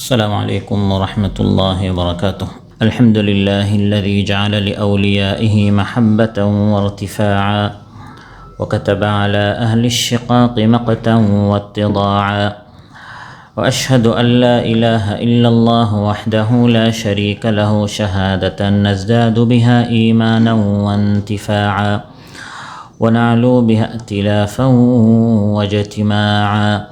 السلام عليكم ورحمة الله وبركاته. الحمد لله الذي جعل لأوليائه محبة وارتفاعا وكتب على أهل الشقاق مقتا واتضاعا، وأشهد أن لا إله إلا الله وحده لا شريك له شهادة نزداد بها إيمانا وانتفاعا ونعلو بها ائتلافا واجتماعا،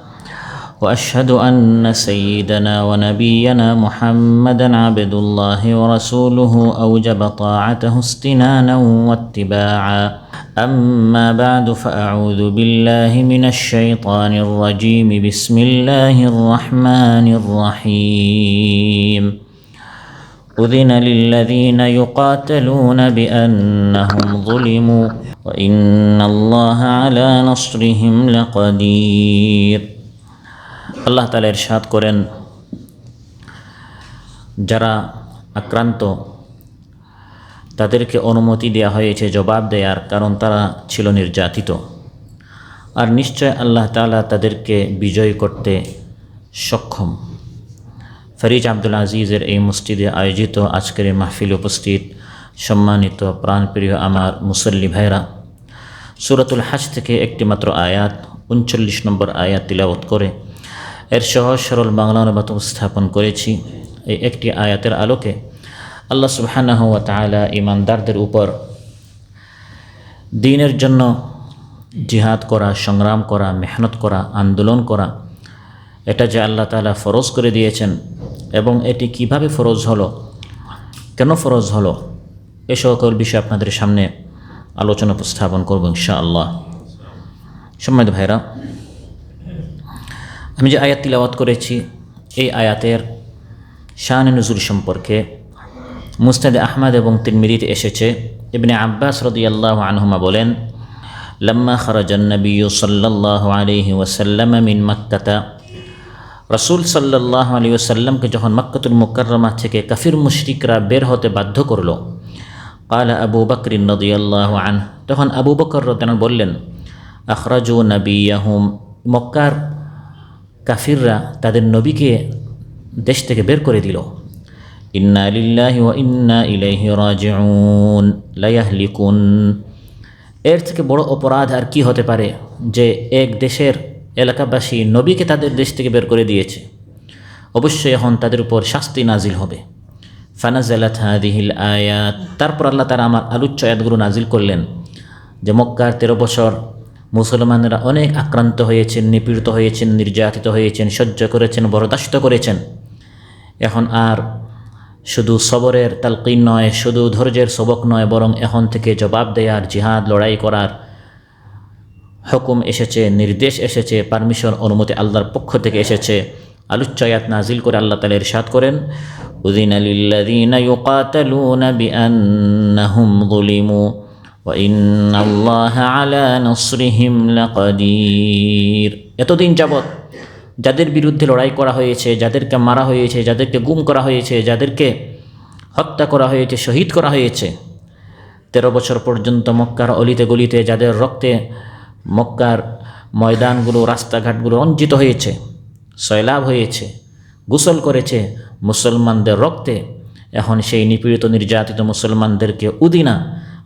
وأشهد أن سيدنا ونبينا محمدا عبد الله ورسوله أوجب طاعته استنانا واتباعا. أما بعد فأعوذ بالله من الشيطان الرجيم. بسم الله الرحمن الرحيم. أذن للذين يقاتلون بأنهم ظلموا وإن الله على نصرهم لقدير। আল্লাহ তাআলা ইরশাদ করেন, যারা আক্রান্ত তাদেরকে অনুমতি দেওয়া হয়েছে জবাব দেওয়ার, কারণ তারা ছিল নির্যাতিত। আর নিশ্চয় আল্লাহ তাআলা তাদেরকে বিজয় করতে সক্ষম। ফরিজ আব্দুল আজিজের এই মসজিদে আয়োজিত আজকের এই মাহফিলে উপস্থিত সম্মানিত প্রাণপ্রিয় আমার মুসল্লি ভাইরা, সূরাতুল হজ থেকে একটি মাত্র আয়াত 39 নম্বর আয়াত তিলাওয়াত করে এর সহজ সরল বাংলা অনুবাদ উপস্থাপন করেছি। এই একটি আয়াতের আলোকে আল্লাহ সুবহানাহু ওয়া তাআলা ঈমানদারদের উপর দ্বীনের জন্য জিহাদ করা, সংগ্রাম করা, মেহনত করা, আন্দোলন করা, এটা যে আল্লাহ তাআলা ফরজ করে দিয়েছেন এবং এটি কিভাবে ফরজ হলো, কেন ফরজ হলো, এ সকল বিষয় আপনাদের সামনে আলোচনা উপস্থাপন করব ইনশাআল্লাহ। সম্মানিত ভাইরা, আমি যে আয়াত তিলাওয়াত করেছি এই আয়াতের শান-এ নুজুল সম্পর্কে মুসনাদে আহমদ এবং তিরমিজিতে এসেছে। ইবনে আব্বাস রাদিয়াল্লাহু আনহুমা বলেন, লাম্মা খারাজান নবিয়্যু সাল্লাল্লাহু আলাইহি ওয়াসাল্লাম মিন মক্কাতা, রাসূল সাল্লাল্লাহু আলাইহি ওয়াসাল্লামকে যখন মক্কাতুল মুকাররমা থেকে কাফির মুশরিকরা বের হতে বাধ্য করল, ক্বালা আবু বকর রাদিয়াল্লাহু আনহু, তখন আবু বকর রাদিয়াল্লাহু আনহু বললেন, আখরাজু নবিয়াহুম, মক্কার কাফিররা তাদের নবীকে দেশ থেকে বের করে দিল। ইন্না লিল্লাহি ওয়া ইন্না ইলাইহি রাজিউন লা ইয়াহলিকুন, এর থেকে বড় অপরাধ আর কি হতে পারে যে এক দেশের এলাকাবাসী নবীকে তাদের দেশ থেকে বের করে দিয়েছে, অবশ্যই এখন তাদের উপর শাস্তি নাজিল হবে। ফানাজালাত হাদিহিল আয়াত, তারপর আল্লাহ তাআলা আমার আলোচ্য আয়াতগুলো নাজিল করলেন যে মক্কার 13 বছর মুসলমানরা অনেক আক্রান্ত হয়েছেন, নিপীড়িত হয়েছেন, নির্যাতিত হয়েছেন, সহ্য করেছেন, বরদাস্ত করেছেন। এখন আর শুধু সবরের তালকিন নয়, শুধু ধৈর্যের সবক নয়, বরং এখন থেকে জবাব দেওয়ার, জিহাদ লড়াই করার হুকুম এসেছে, নির্দেশ এসেছে, পারমিশন অনুমতি আল্লাহর পক্ষ থেকে এসেছে। আলোচ্য আয়াত নাজিল করে আল্লাহ তাআলা ইরশাদ করেন, উযিনা লিল্লাযীনা ইউকাতালুনা বিআন্নাহুম যুলিমু ওয়া ইন্নাল্লাহা আলা নাসরিহিম লাকাদির। এতদিন যাবৎ যাদের বিরুদ্ধে লড়াই করা হয়েছে, যাদেরকে মারা হয়েছে, যাদেরকে গুম করা হয়েছে, যাদেরকে হত্যা করা হয়েছে, শহীদ করা হয়েছে, 13 বছর পর্যন্ত মক্কার অলিতে গলিতে যাদের রক্তে মক্কার ময়দানগুলো, রাস্তাঘাটগুলো রঞ্জিত হয়েছে, সয়লাব হয়েছে, গোসল করেছে মুসলমানদের রক্তে, এখন সেই নিপীড়িত নির্যাতিত মুসলমানদেরকে উদিনা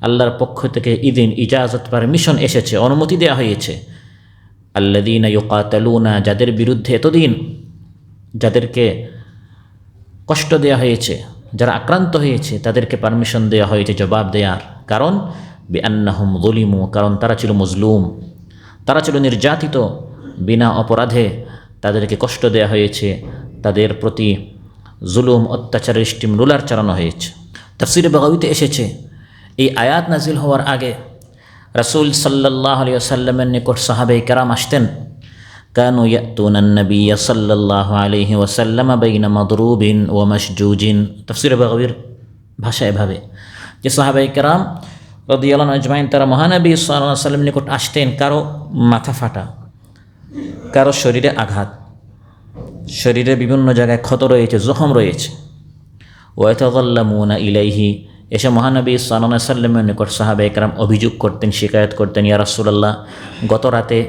আল্লাহর পক্ষ থেকে ইদিন, ইজাজত, পারমিশন এসেছে, অনুমতি দেওয়া হয়েছে। আল্লাযীনা ইউকাতালুনা, যাদের বিরুদ্ধে এতদিন যাদেরকে কষ্ট দেওয়া হয়েছে, যারা আক্রান্ত হয়েছে, তাদেরকে পারমিশন দেওয়া হয়েছে জবাব দেওয়ার। কারণ বিআন্নাহুম যুলিমু, কারণ তারা ছিল মজলুম, তারা ছিল নির্যাতিত, বিনা অপরাধে তাদেরকে কষ্ট দেওয়া হয়েছে, তাদের প্রতি জুলুম, অত্যাচারের স্টিম রোলার চালানো হয়েছে। তাফসীরে বাগাবীতে এসেছে, এই আয়াত নাজিল হওয়ার আগে রাসূল সাল্লাল্লাহু আলাইহি ওয়াসাল্লামের নিকট সাহাবায়ে কেরাম আসতেন। কানু ইয়াতুনান নবিয়্য সাল্লাল্লাহু আলাইহি ওয়াসাল্লাম বাইনা মাদরুবিন ওয়া মাশজুজিন। তাফসীরে বাগাবীর ভাষা এভাবে যে সাহাবায়ে কেরাম রাদিয়াল্লাহু আনহুম আজমাইন তারা মহানবী সাল্লাল্লাহু আলাইহি ওয়াসাল্লামের নিকট আসতেন, কারো মাথা ফাটা, কারো শরীরে আঘাত, শরীরে বিভিন্ন জায়গায় ক্ষত রয়েছে, জখম রয়েছে। ওয়া ইয়াতাযাল্লামুনা ইলাইহি, এসে মহানবী সাল্লাল্লাহু আলাইহি সাল্লামের নিকট সাহাবায়ে কেরাম অভিযোগ করতেন, শিকায়ত করতেন, ইয়া রাসূলুল্লাহ, গত রাতে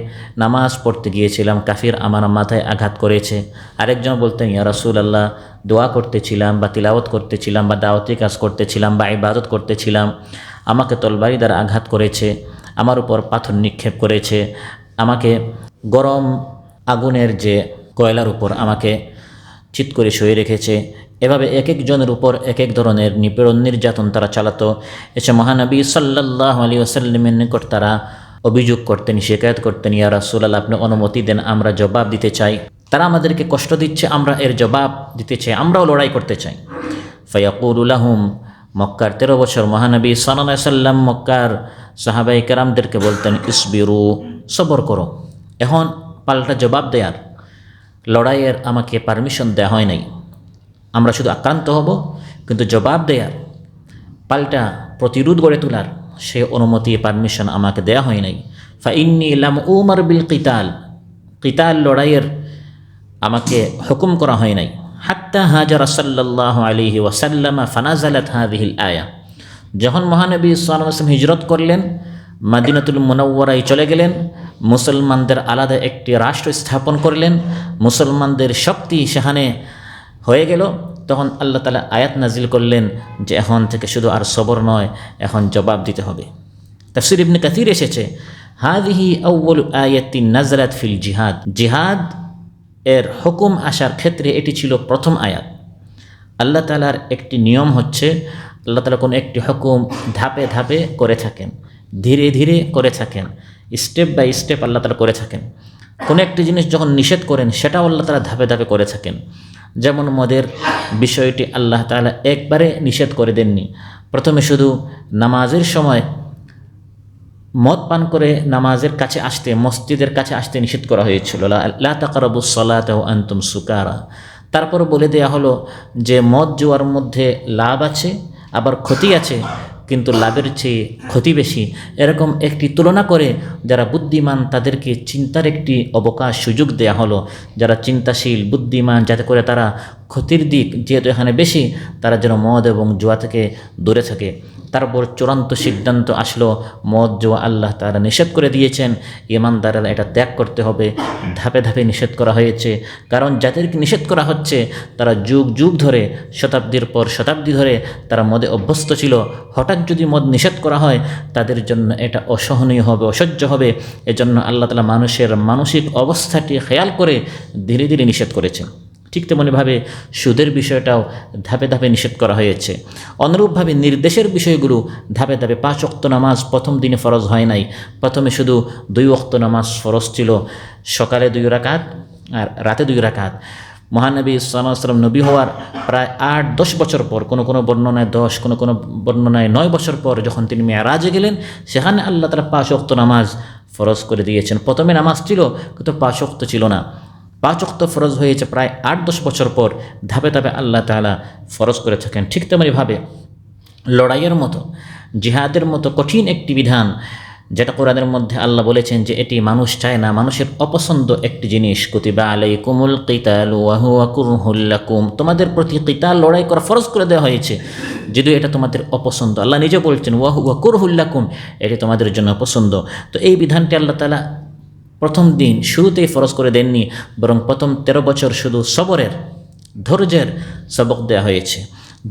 নামাজ পড়তে গিয়েছিলাম, কাফির আমার মাথায় আঘাত করেছে। আরেকজন বলতেন, ইয়া রাসূলুল্লাহ, দোয়া করতেছিলাম বা তিলাওয়াত করতেছিলাম বা দাওয়াতি কাজ করতেছিলাম বা ইবাদত করতেছিলাম, আমাকে তলবারি দ্বারা আঘাত করেছে, আমার উপর পাথর নিক্ষেপ করেছে, আমাকে গরম আগুনের যে কয়লার উপর আমাকে চিৎ করে শুয়ে রেখেছে। এভাবে এক একজনের উপর এক এক ধরনের নিপীড়ন নির্যাতন তারা চালাতো। এসে মহানবী সাল্লাল্লাহু আলাইহি ওয়াসাল্লামের নিকট তারা অভিযোগ করতেন, শিকায়ত করতেন, ইয়া রাসূলুল্লাহ, আপনি অনুমতি দেন, আমরা জবাব দিতে চাই। তারা আমাদেরকে কষ্ট দিচ্ছে, আমরা এর জবাব দিতে চাই, আমরাও লড়াই করতে চাই। ফায়াকুলু লাহুম, মক্কার 13 বছর মহানবী সাল্লাল্লাহু আলাইহি ওয়াসাল্লাম মক্কার সাহাবায়ে কেরামদেরকে বলতেন, ইসবিরু, সবর করো। এখন পাল্টা জবাব দেয়ার, লড়াইয়ের আমাকে পারমিশন দেওয়া হয় নাই। আমরা শুধু আক্রান্ত হব, কিন্তু জবাব দেয়ার, পাল্টা প্রতিরোধ গড়ে তোলার সে অনুমতি পারমিশন আমাকে দেয়া হয় নাই। ফাইন্নী লাম উমার বিল কিতাল, কিতাল লড়াইয়ের আমাকে হুকুম করা হয় নাই। হাত্তা হাজারা সাল্লাল্লাহু আলাইহি ওয়াসাল্লাম ফানাজালাত হাযিহিল আয়া, যখন মহানবী সাল্লাল্লাহু আলাইহি ওয়াসাল্লাম হিজরত করলেন, মদিনাতুল মুনাওয়ারায় চলে গেলেন, মুসলমানদের আলাদা একটি রাষ্ট্র স্থাপন করলেন, মুসলমানদের শক্তি সেখানে হয়ে গেল, তখন আল্লাহ তাআলা আয়াত নাজিল করলেন যে এখন থেকে শুধু আর সবর নয়, এখন জবাব দিতে হবে। তাফসীর ইবনে কাসীর এসেছে, হাযিহি আউয়ালু আয়াতিন নাযালাত ফিল জিহাদ, জিহাদ এর হুকুম আসার ক্ষেত্রে এটি ছিল প্রথম আয়াত। আল্লাহ তাআলার একটি নিয়ম হচ্ছে, আল্লাহ তাআলা কোনো একটি হুকুম ধাপে ধাপে করে থাকেন, ধীরে ধীরে করে থাকেন, স্টেপ বাই স্টেপ আল্লাহ তাআলা করে থাকেন। কোনো একটি জিনিস যখন নিষেধ করেন, সেটাও আল্লাহ তাআলা ধাপে ধাপে করে থাকেন। যেমন মদের বিষয়টি আল্লাহ তাআলা একবারে নিষেধ করে দেননি। প্রথমে শুধু নামাজের সময় মদ পান করে নামাজের কাছে আসতে, মসজিদের কাছে আসতে নিষেধ করা হয়েছিল, লা তাকরাবুস সালাতা ওয়া আনতুম সুকারা। তারপর বলে দেয়া হলো যে মদ জুয়ার মধ্যে লাভ আছে আবার ক্ষতি আছে, কিন্তু লাভের চেয়ে ক্ষতি বেশি। এরকম একটি তুলনা করে যারা বুদ্ধিমান তাদেরকে চিন্তার একটি অবকাশ, সুযোগ দেয়া হলো। যারা চিন্তাশীল বুদ্ধিমান, যাতে করে তারা ক্ষতির দিক যেহেতু এখানে বেশি, তারা যেন মদ এবং জুয়া থেকে দূরে থাকে। তারপর চূড়ান্ত সিদ্ধান্ত আসলো, মদ জুয়া আল্লাহ তাআলা নিষেধ করে দিয়েছেন, ঈমানদারেরা এটা ত্যাগ করতে হবে। ধাপে ধাপে নিষেধ করা হয়েছে, কারণ যাদেরকে নিষেধ করা হচ্ছে তারা যুগ যুগ ধরে, শতাব্দীর পর শতাব্দী ধরে তারা মদে অভ্যস্ত ছিল। হঠাৎ যদি মদ নিষেধ করা হয়, তাদের জন্য এটা অসহনীয় হবে, অসহ্য হবে। এজন্য আল্লাহ তাআলা মানুষের মানসিক অবস্থাটি খেয়াল করে ধীরে ধীরে নিষেধ করেছেন। ঠিক তেমনিভাবে সুদের বিষয়টাও ধাপে ধাপে নিষেধ করা হয়েছে। অনুরূপভাবে নির্দেশের বিষয়গুলো ধাপে ধাপে 5 ওয়াক্ত নামাজ প্রথম দিনে ফরজ হয় নাই। প্রথমে শুধু 2 ওয়াক্ত নামাজ ফরজ ছিল, সকালে 2 রাকাত আর রাতে 2 রাকাত। মহানবী সাল্লাল্লাহু আলাইহি ওয়াসাল্লাম নবী হওয়ার প্রায় 8-10 বছর পর, কোনো কোনো বর্ণনায় 10, কোনো কোনো বর্ণনায় 9 বছর পর যখন তিনি মেরাজে গেলেন, সেখানে আল্লাহ তাআলা 5 ওয়াক্ত নামাজ ফরজ করে দিয়েছেন। প্রথমে নামাজ ছিল কিন্তু 5 ওয়াক্ত ছিল না। 5 ওয়াক্ত ফরজ হয়েছে প্রায় 8-10 বছর পর, ধাপে ধাপে আল্লাহ তাআলা ফরজ করে থাকেন। ঠিক তেমনিভাবে লড়াইয়ের মতো, জিহাদের মতো কঠিন একটি বিধান, যেটা কোরআনের মধ্যে আল্লাহ বলেছেন যে এটি মানুষ চায় না, মানুষের অপছন্দ একটি জিনিস, কুতিবা আলাইকুমুল কিতালু ওয়া হুয়া কুরহুল লাকুম, তোমাদের প্রতি কিতাল, লড়াই করা ফরজ করে দেওয়া হয়েছে, যদিও এটা তোমাদের অপছন্দ। আল্লাহ নিজে বলছেন ওয়া হুয়া কুরহুল লাকুম, এটি তোমাদের জন্য অপছন্দ। তো এই বিধানটি আল্লাহ তাআলা প্রথম দিন শুরুতেই ফরজ করে দেননি, বরং প্রথম 13 বছর শুধু সবরের, ধৈর্যের সবক দেওয়া হয়েছে।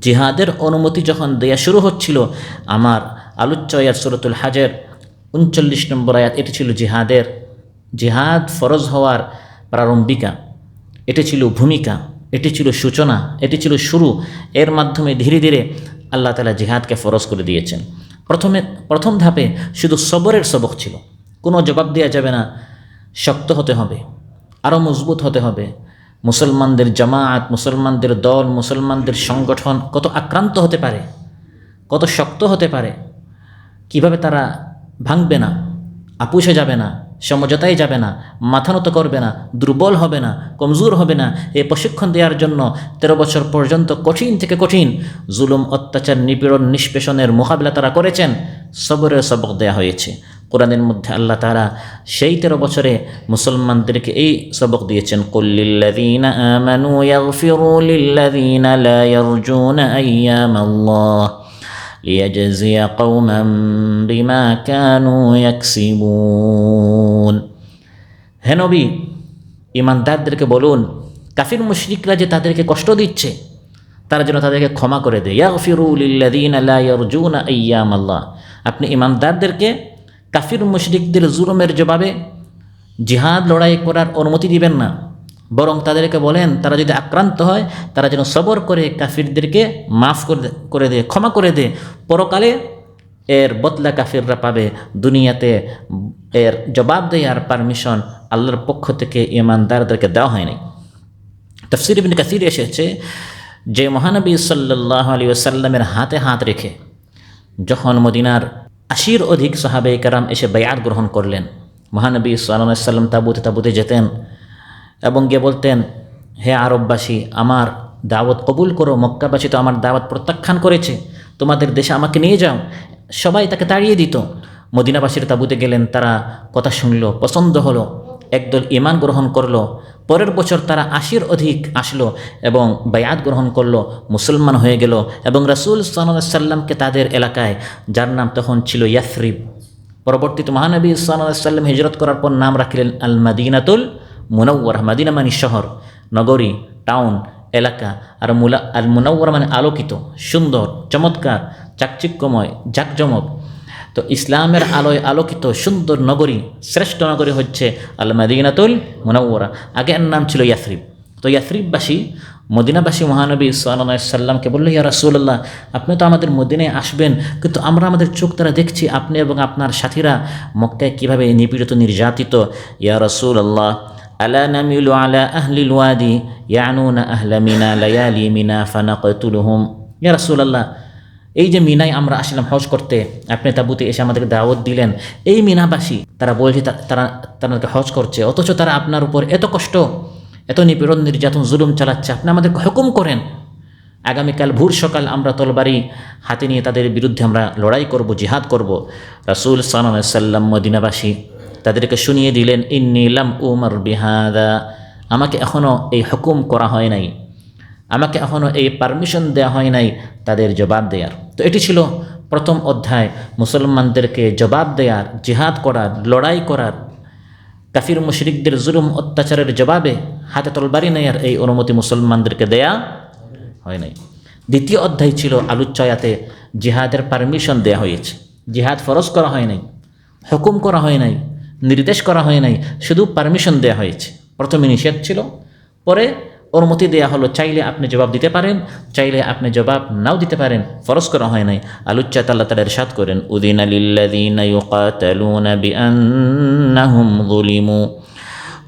জিহাদের অনুমতি যখন দেয়া শুরু হচ্ছিল, আমার আলোচ্য আয়াত সূরাতুল হজের 39 নম্বর আয়াত, এটি ছিল জিহাদ ফরজ হওয়ার প্রারম্ভিকা, এটি ছিল ভূমিকা, এটি ছিল সূচনা, এটি ছিল শুরু। এর মাধ্যমে ধীরে ধীরে আল্লাহ তাআলা জিহাদকে ফরজ করে দিয়েছেন। প্রথম ধাপে শুধু সবরের সবক ছিল, কোনো জবাব দেওয়া যাবে না, শক্ত হতে হবে, আরও মজবুত হতে হবে। মুসলমানদের জামায়াত, মুসলমানদের দল, মুসলমানদের সংগঠন কত আক্রান্ত হতে পারে, কত শক্ত হতে পারে, কিভাবে তারা ভাঙবে না, আপুষে যাবে না, সমঝোতায় যাবে না, মাথা নত করবে না, দুর্বল হবে না, কমজোর হবে না। এই প্রশিক্ষণ দেওয়ার জন্য 13 বছর পর্যন্ত কঠিন থেকে কঠিন জুলুম, অত্যাচার, নিপীড়ন, নিষ্পেষণের মোকাবিলা তারা করেছেন। সবরের সবক দেওয়া হয়েছে। কোরআনের মধ্যে আল্লাহ তাআলা সেই 13 বছরে মুসলমানদেরকে এই সবক দিয়েছেন, কুল লিল্লাযীনা আমানু ইয়াগফিরু লিল্লাযীনা লা ইয়ারজুনা আইয়ামাল্লাহ লিয়াজজিয়া কওমান বিমা কানু ইয়াকসিবুন। হে নবী, ঈমানদারদেরকে বলুন কাফির মুশরিকরা যে তাদেরকে কষ্ট দিচ্ছে তারা যেন তাদেরকে ক্ষমা করে দেয়। ইয়াগফিরু লিল্লাযীনা লা ইয়ারজুনা আইয়ামাল্লাহ। আপনি ঈমানদারদেরকে কাফির মুশরিকদের জুলুমের জবাবে জিহাদ লড়াই করার অনুমতি দিবেন না, বরং তাদেরকে বলেন তারা যদি আক্রান্ত হয় তারা যেন সবর করে কাফিরদেরকে মাফ করে দেয়, ক্ষমা করে দেয়। পরকালে এর বদলা কাফিররা পাবে, দুনিয়াতে এর জবাব দেওয়ার পারমিশন আল্লাহর পক্ষ থেকে ঈমানদারদেরকে দেওয়া হয়নি। তাফসীর ইবনে কাসীর এসেছে যে মহানবী সাল্লাল্লাহু আলাইহি ওয়াসাল্লামের হাতে হাত রেখে যখন মদিনার ৮০-র অধিক সাহাবায়ে কেরাম এসে বায়াত গ্রহণ করলেন, মহানবী সাল্লাল্লাহু আলাইহি ওয়াসাল্লাম তাঁবুতে যেতেন এবং গিয়ে বলতেন, হে আরববাসী, আমার দাওয়াত কবুল করো, মক্কাবাসী তো আমার দাওয়াত প্রত্যাখ্যান করেছে, তোমাদের দেশে আমাকে নিয়ে যাও। সবাই তাকে তাড়িয়ে দিত। মদিনাবাসীর তাঁবুতে গেলেন, তারা কথা শুনল, পছন্দ হলো, একদল ঈমান গ্রহণ করলো। পরের বছর তারা ৮০-র অধিক আসলো এবং বায়াত গ্রহণ করলো, মুসলমান হয়ে গেল। এবং রাসূল সাল্লাল্লাহু আলাইহি সাল্লামকে তাদের এলাকায়, যার নাম তখন ছিল ইয়াসরিব, পরবর্তীতে মহানবী সাল্লাল্লাহু আলাইহি সাল্লাম হিজরত করার পর নাম রাখলেন আল মাদিনাতুল মুনাওয়ারা। মাদিনা মানে শহর, নগরী, টাউন, এলাকা। আর আল মুনাওয়ারা মানে আলোকিত, সুন্দর, চমৎকার, চাকচিক্যময়, জাকজমক। তো ইসলামের আলোয় আলোকিত সুন্দর নগরী, শ্রেষ্ঠ নগরী হচ্ছে আল মাদিনাতুল মুনাওয়ারা। আগে এর নাম ছিল ইয়াসরিব। তো ইয়াসরিববাসী, মদিনাবাসী মহানবী সাল্লাল্লাহু আলাইহি সাল্লামকে বলল, ইয়া রাসূলুল্লাহ, আপনি তো আমাদের মদিনায় আসবেন, কিন্তু আমরা আমাদের চোখ দ্বারা দেখছি আপনি এবং আপনার সাথীরা মক্কায় কীভাবে নিপীড়িত, নির্যাতিত। ইয়া রাসূলুল্লাহ, আলা নামিলু আলা আহলিল ওয়াদি ইয়ানুনা আহলা মিনা লায়ালি মিনা ফানাকতুলুহুম। ইয়া রাসূলুল্লাহ, এই যে মিনায় আমরা আসলাম হজ করতে, আপনি তাঁবুতে এসে আমাদেরকে দাওয়াত দিলেন, এই মিনাবাসী তারা বলছে তারা হজ করছে, অথচ তারা আপনার উপর এত কষ্ট, এত নিপীড়ন, নির্যাতন, জুলুম চালাচ্ছে। আপনি আমাদেরকে হুকুম করেন, আগামীকাল ভোর সকাল আমরা তলবারি হাতে নিয়ে তাদের বিরুদ্ধে আমরা লড়াই করব, জিহাদ করব। রাসূল সাল্লাল্লাহু আলাইহি সাল্লাম মদিনাবাসী তাদেরকে শুনিয়ে দিলেন, ইন্নী লাম উমার বিহাদা, আমাকে এখনও এই হুকুম করা হয় নাই, আমাকে এখনও এই পারমিশন দেওয়া হয় নাই তাদের জবাব দেওয়ার। তো এটি ছিল প্রথম অধ্যায়, মুসলমানদেরকে জবাব দেওয়ার, জিহাদ করার, লড়াই করার, কাফির মুশরিকদের জুলুম অত্যাচারের জবাবে হাতে তলবারি নেয়ার এই অনুমতি মুসলমানদেরকে দেয়া হয় নাই। দ্বিতীয় অধ্যায় ছিল আলোচ্যায়াতে জিহাদের পারমিশন দেয়া হয়েছে। জিহাদ ফরজ করা হয় নাই, হুকুম করা হয় নাই, নির্দেশ করা হয় নাই, শুধু পারমিশন দেয়া হয়েছে। প্রথমে নিষেধ ছিল, পরে অনুমতি দেয়া হলো, চাইলে আপনি জবাব দিতে পারেন, চাইলে আপনি জবাব নাও দিতে পারেন, ফরজ করা হয় নাই। আলোচ্যাত আল্লাহ তাআলা ইরশাদ করেন, উযিনা লিল্লাযীনা ইউকাতালুনা বিআন্নাহুম যুলিমু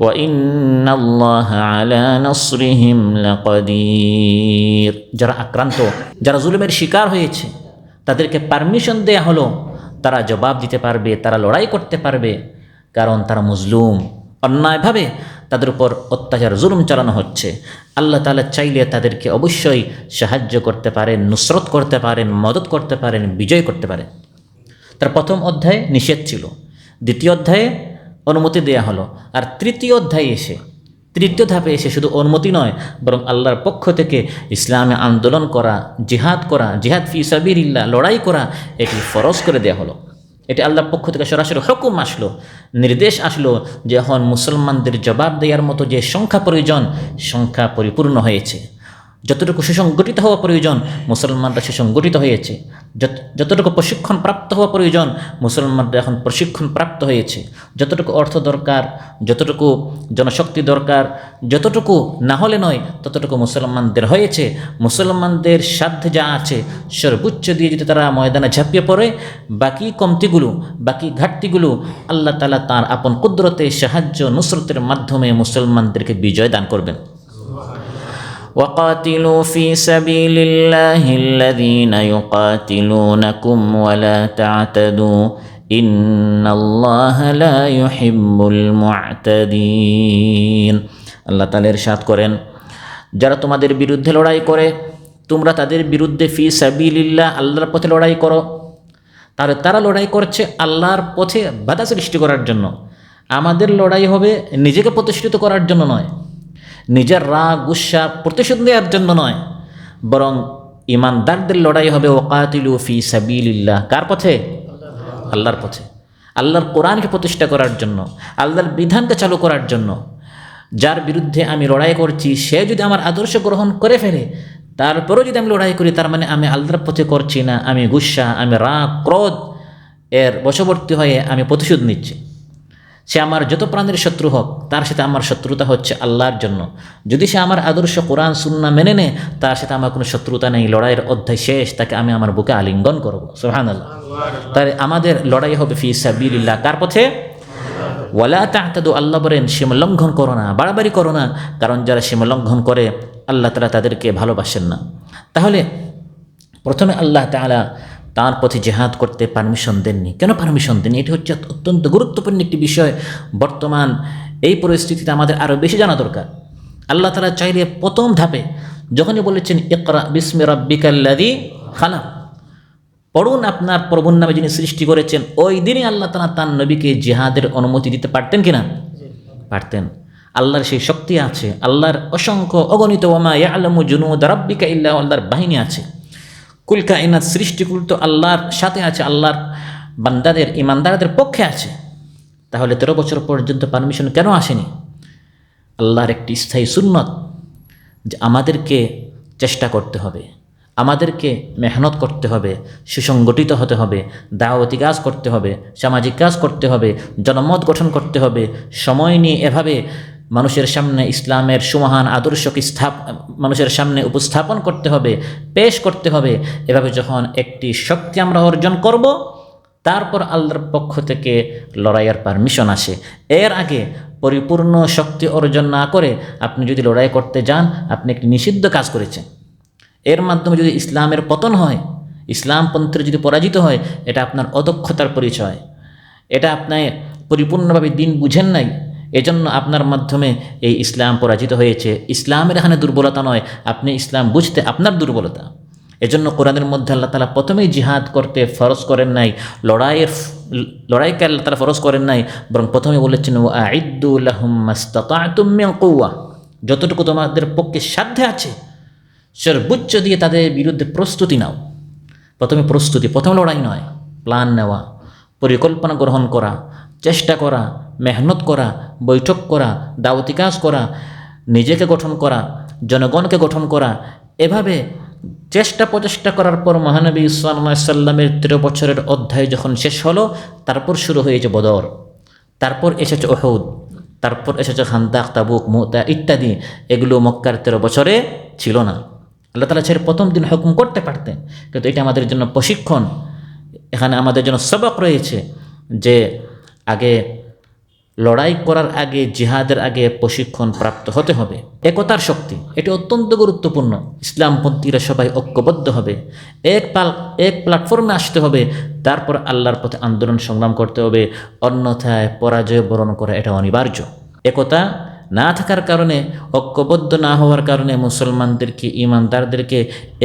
ওয়া ইন্নাল্লাহা আলা নাসরিহিম লাকাদির। যারা আক্রান্ত, যারা জুলুমের শিকার হয়েছে, তাদেরকে পারমিশন দেয়া হলো, তারা জবাব দিতে পারবে, তারা লড়াই করতে পারবে, কারণ তারা মজলুম, অন্যায়ভাবে তাদের উপর অত্যাচার, জুলুম চালানো হচ্ছে। আল্লাহ তাআলা চাইলে তাদেরকে অবশ্যই সাহায্য করতে পারেন, নুসরত করতে পারেন, মদত করতে পারেন, বিজয় করতে পারেন। তার প্রথম অধ্যায়ে নিষেধ ছিল, দ্বিতীয় অধ্যায়ে অনুমতি দেয়া হলো, আর তৃতীয় অধ্যায়ে এসে, তৃতীয় ধাপে এসে শুধু অনুমতি নয়, বরং আল্লাহর পক্ষ থেকে ইসলামে আন্দোলন করা, জিহাদ ফি সাবিলিল্লাহ, লড়াই করা, এটি ফরজ করে দেয়া হলো। এটি আল্লাহর পক্ষ থেকে সরাসরি হুকুম আসলো, নির্দেশ আসলো যে এখন মুসলমানদের জবাব দেওয়ার মতো যে সংখ্যা প্রয়োজন, সংখ্যা পরিপূর্ণ হয়েছে। যতটুকু সুসংগঠিত হওয়া প্রয়োজন, মুসলমানরা সুসংগঠিত হয়েছে। যতটুকু প্রশিক্ষণ প্রাপ্ত হওয়া প্রয়োজন, মুসলমানরা এখন প্রশিক্ষণ প্রাপ্ত হয়েছে। যতটুকু অর্থ দরকার, যতটুকু জনশক্তি দরকার, যতটুকু না হলে নয় ততটুকু মুসলমানদের হয়েছে। মুসলমানদের সাধ্যে যা আছে সর্বোচ্চ দিয়ে যদি তারা ময়দানে ঝাঁপিয়ে পড়ে, বাকি কমতিগুলো, বাকি ঘাটতিগুলো আল্লাহ তাআলা তাঁর আপন কুদরতে, সাহায্য, নুসরতের মাধ্যমে মুসলমানদেরকে বিজয় দান করবেন। وقاتلوا في سبيل الله الذين يقاتلونكم ولا تعتدوا إن الله لا يحب المعتدين। আল্লাহ তাআলা ইরশাদ করেন, যারা তোমাদের বিরুদ্ধে লড়াই করে তোমরা তাদের বিরুদ্ধে ফি সাবিলিল্লাহ, আল্লাহর পথে লড়াই করো। তারা লড়াই করছে আল্লাহর পথে বাধা সৃষ্টি করার জন্য। আমাদের লড়াই হবে নিজেকে প্রতিষ্ঠিত করার জন্য নয়, নিজের রাগ গুসা প্রতিশোধ নেওয়ার জন্য নয়, বরং ইমানদারদের লড়াই হবে ওয়াকাতিলু ফি সাবিলিল্লাহ, কার পথে? আল্লাহর পথে, আল্লাহর কোরআনকে প্রতিষ্ঠা করার জন্য, আল্লাহর বিধানকে চালু করার জন্য। যার বিরুদ্ধে আমি লড়াই করছি সে যদি আমার আদর্শ গ্রহণ করে ফেলে, তারপরেও যদি আমি লড়াই করি, তার মানে আমি আল্লাহর পথে করছি না, আমি গুসা, আমি রাগ, ক্রোধ এর বশবর্তী হয়ে আমি প্রতিশোধ নিচ্ছি। সে আমার যত প্রাণের শত্রু হোক, তার সাথে আমার শত্রুতা হচ্ছে আল্লাহর জন্য। যদি সে আমার আদর্শ কোরআন সুন্নাহ মেনে নেয়, তার সাথে আমার কোনো শত্রুতা নেই, লড়াইয়ের অধ্যায় শেষ, তাকে আমি আমার বুকে আলিঙ্গন করব। সুবহানাল্লাহ। তাই আমাদের লড়াই হবে ফি সাবিলিল্লাহ, কার পথে? ওয়ালা তা'তাদু, আল্লাহ বলেন সীমা লঙ্ঘন করো না, বাড়াবাড়ি করো না, কারণ যারা সীমা লঙ্ঘন করে আল্লাহ তাআলা তাদেরকে ভালোবাসেন না। তাহলে প্রথমে আল্লাহ তাআলা তার পথে জিহাদ করতে পারমিশন দেননি। কেন পারমিশন দেননি? এটি হচ্ছে অত্যন্ত গুরুত্বপূর্ণ একটি বিষয়। বর্তমান এই পরিস্থিতিতে আমাদের আরও বেশি জানা দরকার। আল্লাহ তাআলা চাইলে প্রথম ধাপে যখনই বলেছেন ইকরা বিসমি রাব্বিকাল্লাযী খালাক, পড়ুন আপনার প্রভুর নামে যিনি সৃষ্টি করেছেন, ওই দিনই আল্লাহ তাআলা তার নবীকে জিহাদের অনুমতি দিতে পারতেন কিনা? পারতেন। আল্লাহর সেই শক্তি আছে, আল্লাহর অসংখ্য অগণিত ওয়ামা ইয়ালামু জুনুদ রাব্বিকা ইল্লা, আল্লাহর বাহিনী আছে। কুল কায়নাত সৃষ্টিকুল তো আল্লাহর সাথে আছে, আল্লাহর বান্দাদের ইমানদারদের পক্ষে আছে। তাহলে 13 বছর পর্যন্ত পারমিশন কেন আসেনি? আল্লাহর একটি স্থায়ী সুন্নত যে আমাদেরকে চেষ্টা করতে হবে, আমাদেরকে মেহনত করতে হবে, সুসংগঠিত হতে হবে, দাওয়াতি কাজ করতে হবে, সামাজিক কাজ করতে হবে, জনমত গঠন করতে হবে, সময় নিয়ে এভাবে মানুষের সামনে ইসলামের সুমহান আদর্শকে মানুষের সামনে উপস্থাপন করতে হবে, পেশ করতে হবে। এভাবে যখন একটি শক্তি আমরা অর্জন করব, তারপর আল্লাহর পক্ষ থেকে লড়াইয়ের পারমিশন আসে। এর আগে পরিপূর্ণ শক্তি অর্জন না করে আপনি যদি লড়াই করতে যান, আপনি একটি নিষিদ্ধ কাজ করেছেন। এর মাধ্যমে যদি ইসলামের পতন হয়, ইসলামপন্থীরা যদি পরাজিত হয়, এটা আপনার অদক্ষতার পরিচয়। এটা আপনি পরিপূর্ণভাবে দিন বুঝেন নাই, এজন্য আপনার মাধ্যমে এই ইসলাম পরাজিত হয়েছে। ইসলামের এখানে দুর্বলতা নয়, আপনি ইসলাম বুঝতে আপনার দুর্বলতা। এজন্য কোরআনের মধ্যে আল্লাহ তাআলা প্রথমেই জিহাদ করতে ফরজ করেন নাই, লড়াইকে আল্লাহ তাআলা ফরজ করেন নাই, বরং প্রথমে বলেছেন ওয়াইদ্দু লাহুম মাসতাতা'তুম মিন কুওয়া, যতটুকু তোমাদের পক্ষে সাধ্য আছে সর্বোচ্চ দিয়ে তাদের বিরুদ্ধে প্রস্তুতি নাও। প্রথমে প্রস্তুতি, প্রথম লড়াই নয়। প্ল্যান নেওয়া, পরিকল্পনা গ্রহণ করা, চেষ্টা করা, মেহনত করা, বৈঠক করা, দাওয়াতি কাজ করা, নিজেকে গঠন করা, জনগণকে গঠন করা, এভাবে চেষ্টা প্রচেষ্টা করার পর মহানবী সাল্লাল্লাহু আলাইহি ওয়াসাল্লামের 13 বছরের অধ্যায় যখন শেষ হলো, তারপর শুরু হয়েছে বদর, তারপর এসেছে উহুদ, তারপর এসেছে খান্দাক, তাবুক, মুতা ইত্যাদি। এগুলো মক্কার 13 বছরে ছিল না। আল্লাহ তাআলা ছেড়ে প্রথম দিন হুকুম করতে পারতেন, কিন্তু এটা আমাদের জন্য প্রশিক্ষণ। এখানে আমাদের জন্য সবক রয়েছে যে আগে লড়াই করার আগে, জিহাদের আগে প্রশিক্ষণ প্রাপ্ত হতে হবে। একতার শক্তি, এটি অত্যন্ত গুরুত্বপূর্ণ। ইসলামপন্থীরা সবাই ঐক্যবদ্ধ হবে, এক প্ল্যাটফর্মে আসতে হবে, তারপর আল্লাহর পথে আন্দোলন সংগ্রাম করতে হবে। অন্যথায় পরাজয় বরণ করা এটা অনিবার্য। একতা না থাকার কারণে, ঐক্যবদ্ধ না হওয়ার কারণে মুসলমানদেরকে, ইমানদারদেরকে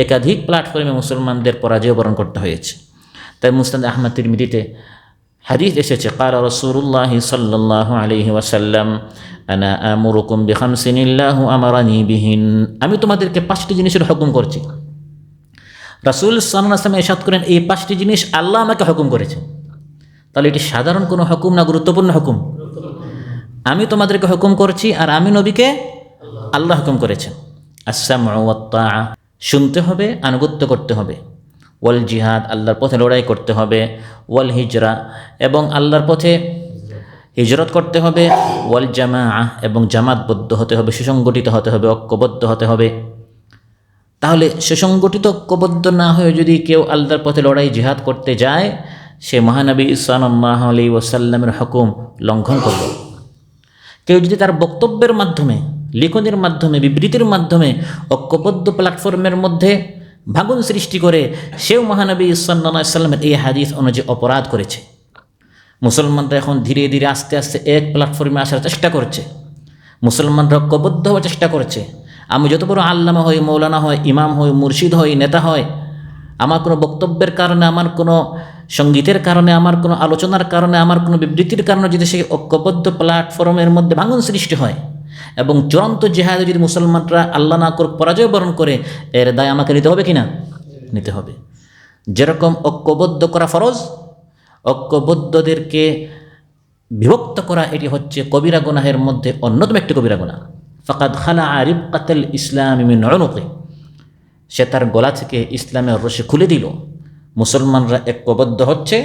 একাধিক প্ল্যাটফর্মে মুসলমানদের পরাজয় বরণ করতে হয়েছে। তাই মুসনাদ আহমদ তিরমিজিতে হাদিস এসেছে, ক্বালা রাসূলুল্লাহ সাল্লাল্লাহু আলাইহি ওয়াসাল্লাম আনা আমুরুকুম বিখামসিন আল্লাহু আমারানি বিহিন, আমি তোমাদেরকে 5টি জিনিসের হুকুম করছি। রাসূল সাল্লাল্লাহু আলাইহি ওয়াসাল্লাম ইরশাদ করেন, এই 5টি জিনিস আল্লাহ আমাকে হুকুম করেছেন। তাহলে এটি সাধারণ কোনো হুকুম না, গুরুত্বপূর্ণ হুকুম। আমি তোমাদেরকে হুকুম করছি আর আমি নবীকে আল্লাহ হুকুম করেছেন। আস-সামউ ওয়াত-তাআ, শুনতে হবে, আনুগত্য করতে হবে। ওয়াল জিহাদ, আল্লাহর পথে লড়াই করতে হবে। ওয়াল হিজরা, এবং আল্লাহর পথে হিজরত করতে হবে। ওয়াল জামাআ, এবং জামাতবদ্ধ হতে হবে, সুসংগঠিত হতে হবে, ঐক্যবদ্ধ হতে হবে। তাহলে সুসংগঠিত ঐক্যবদ্ধ না হয়ে যদি কেউ আল্লাহর পথে লড়াই জিহাদ করতে যায়, সে মহানবী সাল্লাল্লাহু আলাইহি ওয়াসাল্লামের হুকুম লঙ্ঘন করবে। কেউ যদি তার বক্তব্যের মাধ্যমে, লিখনের মাধ্যমে, বিবৃতির মাধ্যমে ঐক্যবদ্ধ প্ল্যাটফর্মের মধ্যে ভাঙন সৃষ্টি করে, সেও মহানবী সাল্লাল্লাহু আলাইহি ওয়াসাল্লামের এই হাদিস অনুযায়ী অপরাধ করেছে। মুসলমানরা এখন ধীরে ধীরে আস্তে আস্তে এক প্ল্যাটফর্মে আসার চেষ্টা করছে। মুসলমানরা ঐক্যবদ্ধ হওয়ার চেষ্টা করছে। আমি যত বড় আল্লামা হই, মৌলানা হয়, ইমাম হই, মুর্শিদ হই, নেতা হয়, আমার কোনো বক্তব্যের কারণে, আমার কোনো সঙ্গীতের কারণে, আমার কোনো আলোচনার কারণে, আমার কোনো বিবৃতির কারণে যদি সেই ঐক্যবদ্ধ প্ল্যাটফর্মের মধ্যে ভাঙন সৃষ্টি হয় এবং চূড়ান্ত জিহাদে যদি মুসলমানরা আল্লাহ না করে পরাজয় বরণ করে, এর দায় আমাকে নিতে হবে কিনা? নিতে হবে। যেরকম ঐক্যবদ্ধ করা ফরজ, ঐক্যবদ্ধদেরকে বিভক্ত করা এটি হচ্ছে কবিরা গুনাহের মধ্যে অন্যতম একটি কবিরা গুনাহ। ফাকাদ খালা রিবকাতাল ইসলাম মিন উনুকি, সে তার গলা থেকে ইসলামের রশি খুলে দিল। মুসলমানরা ঐক্যবদ্ধ হচ্ছে,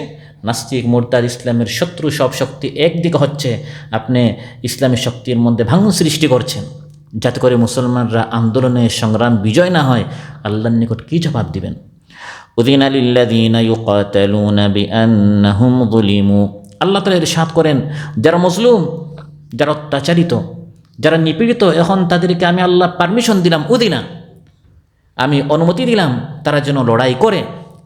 নাস্তিক মুরতাদ ইসলামের শত্রু সব শক্তি একদিকে হচ্ছে, আপনি ইসলামী শক্তির মধ্যে ভাঙন সৃষ্টি করছেন, যাতে করে মুসলমানরা আন্দোলনে সংগ্রাম বিজয় না হয়। আল্লাহর নিকট কী জবাব দিবেন? উযিনা লিল্লাযীনা ইউকাতালুনা বিআন্নাহুম যুলিমু, আল্লাহ তাআলা ইরশাদ করেন, যারা মজলুম, যারা অত্যাচারিত, যারা নিপীড়িত, এখন তাদেরকে আমি আল্লাহ পারমিশন দিলাম, উদিনা, আমি অনুমতি দিলাম তারা যেন লড়াই করে,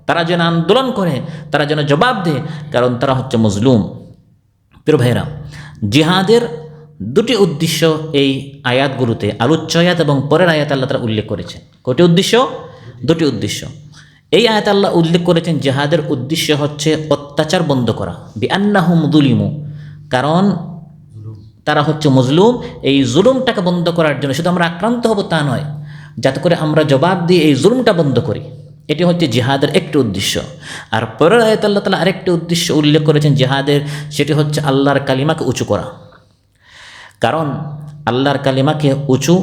তারা যেন আন্দোলন করে, তারা যেন জবাব দেয়, কারণ তারা হচ্ছে মজলুম। প্রিয় ভাইরা, জিহাদের দুটি উদ্দেশ্য এই আয়াতগুলোতে, আলোচ্য আয়াত এবং পরের আয়াত আল্লাহ তাআলা উল্লেখ করেছেন। কয়টি উদ্দেশ্য? দুটি উদ্দেশ্য। এই আয়াত আল্লাহ উল্লেখ করেছেন জিহাদের উদ্দেশ্য হচ্ছে অত্যাচার বন্ধ করা, বিআন্নাহুম যুলিমু, কারণ তারা হচ্ছে মজলুম। এই জুলুমটাকে বন্ধ করার জন্য, শুধু আমরা আক্রান্ত হব তা নয়, যাতে করে আমরা জবাব দিয়ে এই জুলুমটা বন্ধ করি, এটি হচ্ছে জিহাদের একটি উদ্দেশ্য। আর পরের আয়াতে আল্লাহ তাআলা আরেকটি উদ্দেশ্য উল্লেখ করেছেন জিহাদের, সেটি হচ্ছে আল্লাহর কালিমাকে উঁচু করা। কারণ আল্লাহর কালিমাকে উঁচু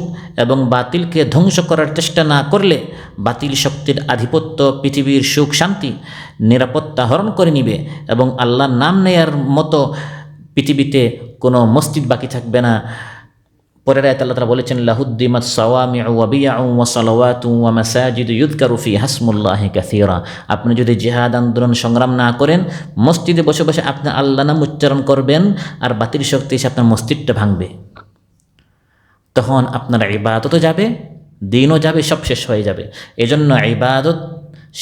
এবং বাতিলকে ধ্বংস করার চেষ্টা না করলে বাতিল শক্তির আধিপত্য পৃথিবীর সুখ শান্তি নিরাপত্তা হরণ করে নিবে, এবং আল্লাহর নাম নেয়ার মতো পৃথিবীতে কোনো মসজিদ বাকি থাকবে না। পরের আয়াতে আল্লাহ তাআলা বলেছেন, লাহুদ্দিমাত সাওয়ামিউ ওয়া বিয়াউ ওয়া সালাওয়াতু ওয়া মাসাজিদু ইউযকারু ফিহা ইসমুল্লাহি কাসীরা। আপনি যদি জিহাদ আন্দোলন সংগ্রাম না করেন, মসজিদে বসে বসে আপনি আল্লাহর নাম উচ্চারণ করবেন, আর বাতিল শক্তি এসে আপনার মসজিদটা ভাঙবে, তখন আপনার ইবাদতও যাবে, দিনও যাবে, সব শেষ হয়ে যাবে। এজন্য ইবাদত,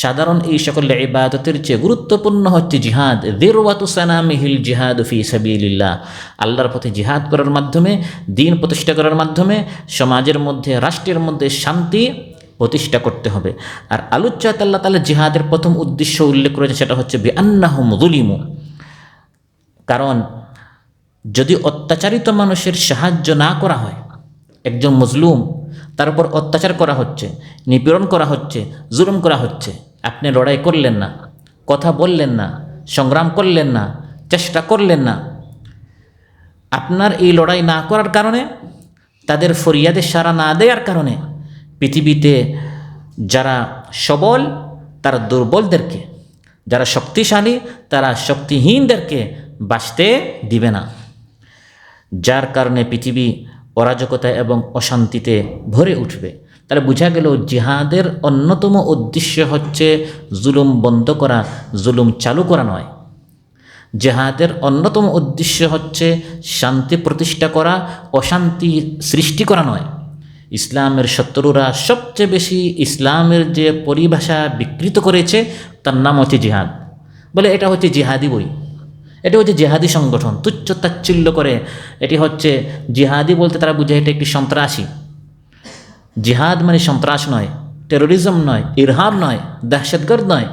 সাধারণ এই সকল ইবাদতের চেয়ে গুরুত্বপূর্ণ হচ্ছে জিহাদ। যিরওয়াতু সানামিহিল জিহাদু ফি সাবিলিল্লাহ, আল্লাহর পথে জিহাদ করার মাধ্যমে, দিন প্রতিষ্ঠা করার মাধ্যমে সমাজের মধ্যে, রাষ্ট্রের মধ্যে শান্তি প্রতিষ্ঠা করতে হবে। আর আলোচ্য আয়াতে আল্লাহ তাআলা জিহাদের প্রথম উদ্দেশ্য উল্লেখ করেছে, সেটা হচ্ছে বিআন্নাহুম যুলিমু, কারণ যদি অত্যাচারিত মানুষের সাহায্য না করা হয়, একজন মজলুম, তার উপর অত্যাচার করা হচ্ছে, নিপীড়ন করা হচ্ছে, জুলুম করা হচ্ছে, আপনি লড়াই করলেন না, কথা বললেন না, সংগ্রাম করলেন না, চেষ্টা করলেন না, আপনার এই লড়াই না করার কারণে, তাদের ফরিয়াদে সাড়া না দেওয়ার কারণে পৃথিবীতে যারা সবল তারা দুর্বলদেরকে, যারা শক্তিশালী তারা শক্তিহীনদেরকে বাঁচতে দিবে না, যার কারণে পৃথিবী অরাজকতা এবং অশান্তিতে ভরে উঠবে। তাহলে বোঝা গেল জিহাদের অন্যতম উদ্দেশ্য হচ্ছে জুলুম বন্ধ করা, জুলুম চালু করা নয়। জিহাদের অন্যতম উদ্দেশ্য হচ্ছে শান্তি প্রতিষ্ঠা করা, অশান্তি সৃষ্টি করা নয়। ইসলামের শত্রুরা সবচেয়ে বেশি ইসলামের যে পরিভাষা বিকৃত করেছে তার নাম হচ্ছে জিহাদ। বলে এটা হচ্ছে জিহাদি বই, এটা হচ্ছে জিহাদি সংগঠন, তুচ্ছ তাচ্ছিল্য করে। এটি হচ্ছে জিহাদি বলতে তারা বুঝে এটা একটি সন্ত্রাসী। জিহাদ মানে সন্ত্রাস নয়, টেরোরিজম নয়, ইরহাব নয়, দহশতগর্দ নয়।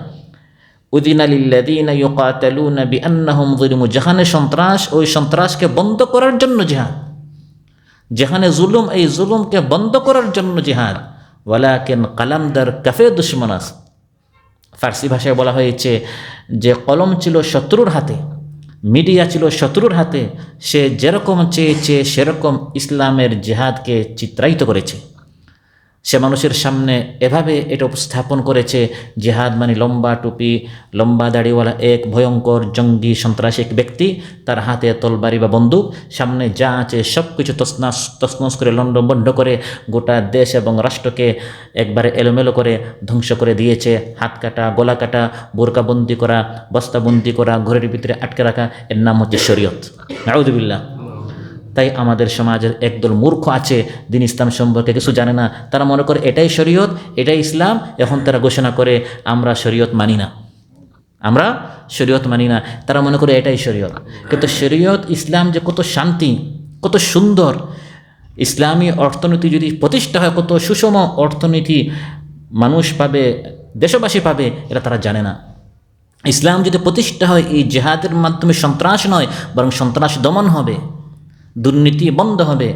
উযিনা লিল্লাযীনা ইউকাতালুনা বিআন্নাহুম যুলিমু, যেখানে সন্ত্রাস, ওই সন্ত্রাসকে বন্ধ করার জন্য জিহাদ। যেখানে জুলুম, এই জুলুমকে বন্ধ করার জন্য জিহাদ। ওয়ালাকিন কালামদার কাফে দুশমনাস, ফার্সি ভাষায় বলা হয়েছে যে কলম ছিল শত্রুর হাতে, মিডিয়া ছিল শত্রুর হাতে, সে যেরকম চেয়েছে সেরকম ইসলামের জিহাদকে চিত্রায়িত করেছে। সে মানুষের সামনে এভাবে এটা উপস্থাপন করেছে, জিহাদ মানে লম্বা টুপি, লম্বা দাড়িওয়ালা এক ভয়ঙ্কর জঙ্গি সন্ত্রাসী এক ব্যক্তি, তার হাতে তলবারি বা বন্দুক, সামনে যা আছে সব কিছু তছনছ করে লণ্ডভণ্ড করে গোটা দেশ এবং রাষ্ট্রকে একবারে এলোমেলো করে ধ্বংস করে দিয়েছে। হাত কাটা, গলা কাটা, বোরকাবন্দি করা, বস্তাবন্দি করা, ঘরের ভিতরে আটকে রাখা, এর নাম হচ্ছে শরীয়ত। নাউযুবিল্লাহ। তাই আমাদের সমাজের একদল মূর্খ আছে, দিন ইসলাম সম্পর্কে কিছু জানে না, তারা মনে করে এটাই শরীয়ত, এটাই ইসলাম। এখন তারা ঘোষণা করে আমরা শরীয়ত মানি না, আমরা শরীয়ত মানি না। তারা মনে করে এটাই শরীয়ত, কিন্তু শরীয়ত, ইসলাম যে কত শান্তি, কত সুন্দর, ইসলামী অর্থনীতি যদি প্রতিষ্ঠা হয় কত সুষম অর্থনীতি মানুষ পাবে, দেশবাসী পাবে, এটা তারা জানে না। ইসলাম যদি প্রতিষ্ঠা হয় এই জিহাদের মাধ্যমে সন্ত্রাস নয়, বরং সন্ত্রাস দমন হবে, দুর্নীতি বন্ধ হবে,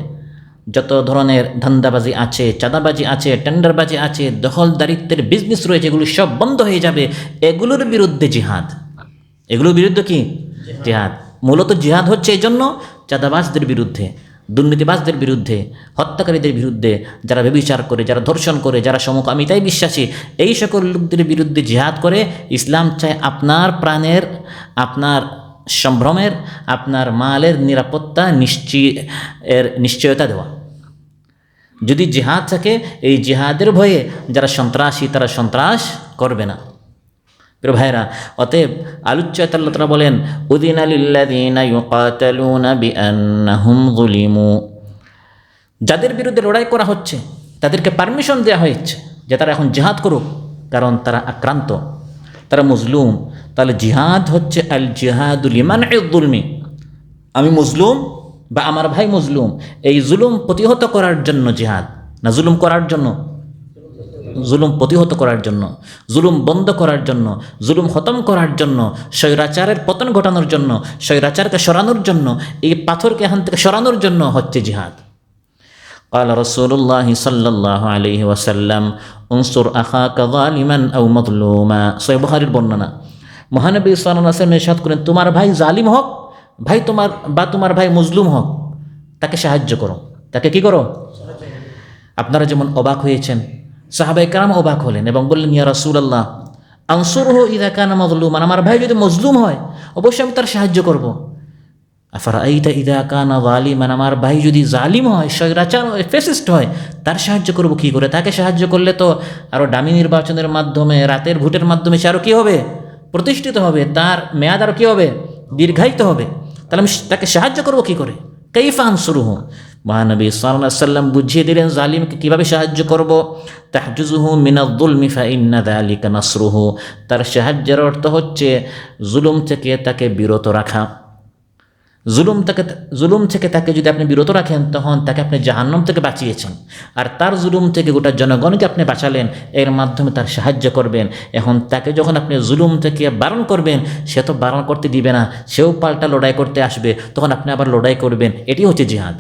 যত ধরনের ধান্দাবাজি আছে, চাঁদাবাজি আছে, টেন্ডারবাজি আছে, দখলদারিত্বের বিজনেস রয়েছে, এগুলো সব বন্ধ হয়ে যাবে। এগুলোর বিরুদ্ধে জিহাদ। এগুলোর বিরুদ্ধে কি? জিহাদ। মূলত জিহাদ হচ্ছে এই জন্য চাঁদাবাজদের বিরুদ্ধে, দুর্নীতিবাজদের বিরুদ্ধে, হত্যাকারীদের বিরুদ্ধে, যারা ব্যভিচার করে, যারা ধর্ষণ করে, যারা সমকামিতায় বিশ্বাসী, এই সকল লোকদের বিরুদ্ধে জিহাদ করে। ইসলাম চায় আপনার প্রাণের, আপনার সম্ভ্রমের, আপনার মালের নিরাপত্তা নিশ্চয়তা দেওয়া। যদি জিহাদ থাকে, এই জিহাদের ভয়ে যারা সন্ত্রাসী তারা সন্ত্রাস করবে না। প্রিয় ভাইরা, অতএব আলোচ্যত আল্লাহ তাআলা বলেন, উযিনা লিল্লাযীনা ইউকাতালুনা বিআন্নাহুম যুলিমু, যাদের বিরুদ্ধে লড়াই করা হচ্ছে তাদেরকে পারমিশন দেওয়া হয়েছে যে তারা এখন জিহাদ করুক, কারণ তারা আক্রান্ত, তারা মজলুম। তাহলে জিহাদ হচ্ছে আল জিহাদু লিমানঈ যুলমি, আমি মজলুম বা আমার ভাই মজলুম, এই জুলুম প্রতিহত করার জন্য জিহাদ, না জুলুম করার জন্য, জুলুম প্রতিহত করার জন্য, জুলুম বন্ধ করার জন্য, জুলুম খতম করার জন্য, স্বৈরাচারের পতন ঘটানোর জন্য, স্বৈরাচারকে সরানোর জন্য, এই পাথরকে এখান থেকে সরানোর জন্য হচ্ছে জিহাদ। قال رسول الله صلى الله عليه وسلم انصر اخاك ظالما او مظلوما, সহিহ বুখারীর বর্ণনা। মহানবী সাল্লাল্লাহু আলাইহি ওয়াসাল্লাম ইরশাদ করেন, তোমার ভাই জালিম হোক, তোমার ভাই মজলুম হোক, তাকে সাহায্য করো, তাকে কি করো? আপনারা যেমন অবাক হয়েছেন, সাহাবায়ে কেরাম অবাক হলেন এবং বললেন, ইয়া রাসূলুল্লাহ আনসুরহু ইযা কানা মাজলুমান, আমার ভাই যদি মজলুম হয় অবশ্যই আমি তার সাহায্য করব। আফারাআইতা ইযা কানা যালিমান, আমার ভাই যদি জালিম হয়, স্বৈরাচার হয়, ফ্যাসিস্ট হয়, তার সাহায্য করব কি করে? তাকে সাহায্য করলে তো আরও দামি নির্বাচনের মাধ্যমে, রাতের ভোটের মাধ্যমে সে আরও কী হবে? প্রতিষ্ঠিত হবে, তার মেয়াদ আরও কী হবে? দীর্ঘায়িত হবে। তাহলে আমি তাকে সাহায্য করব কি করে? কাইফা আনসুরুহু, মহানবী সাল্লাল্লাহু আলাইহি ওয়াসাল্লাম বুঝিয়ে দিলেন জালিমকে কীভাবে সাহায্য করব। তাহজুজুহু মিনায-যুলমি ফাইন্না যালিকা নাসরুহু, তার সাহায্যের অর্থ হচ্ছে জুলুম থেকে তাকে বিরত রাখা। জুলুম থেকে তাকে যদি আপনি বিরত রাখেন, তখন তাকে আপনি জাহান্নাম থেকে বাঁচিয়েছেন, আর তার জুলুম থেকে গোটা জনগণকে আপনি বাঁচালেন, এর মাধ্যমে তার সাহায্য করবেন। এখন তাকে যখন আপনি জুলুম থেকে বারণ করবেন, সে তো বারণ করতে দিবে না, সেও পাল্টা লড়াই করতে আসবে, তখন আপনি আবার লড়াই করবেন। এটি হচ্ছে জিহাদ।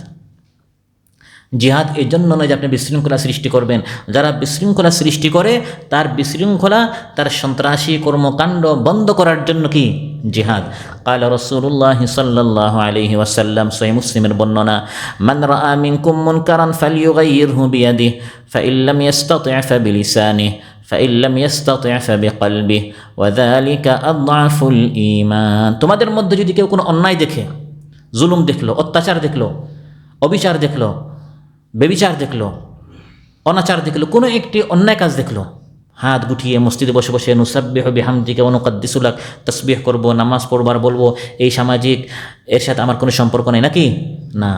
জিহাদ এই জন্য নয় যে আপনি বিশৃঙ্খলা সৃষ্টি করবেন। যারা বিশৃঙ্খলা সৃষ্টি করে, তার বিশৃঙ্খলা, তার সন্ত্রাসী কর্মকাণ্ড বন্ধ করার জন্য কি? জিহাদ। قال رسول الله صلى الله عليه وسلم, সহিহ মুসলিমের বর্ণনা, মান রাআ মিনকুম মুনকারান ফালইয়ুগাইয়িরহু বিয়াদিহি ফাইন লাম ইস্তাতি' ফাবিলিসানিহি ফাইন লাম ইস্তাতি' ফাবিকলবিহি ওয়া যালিকা আযআফুল ঈমান। তোমাদের মধ্যে যদি কেউ কোনো অন্যায় দেখে, জুলুম দেখলো, অত্যাচার দেখলো, অবিচার দেখলো, বেবিচার দেখলো, অনাচার দেখলো, কোনো একটি অন্যায় কাজ দেখলো, হাত গুটিয়ে মসজিদে বসে বসে নুসাব্বিহু বিহামদিকা ওয়া নুকাদ্দিসু লাক, তাসবিহ করব, নামাজ পড়বার বলবো, এই সামাজিক এর সাথে আমার কোনো সম্পর্ক নেই নাকি? না।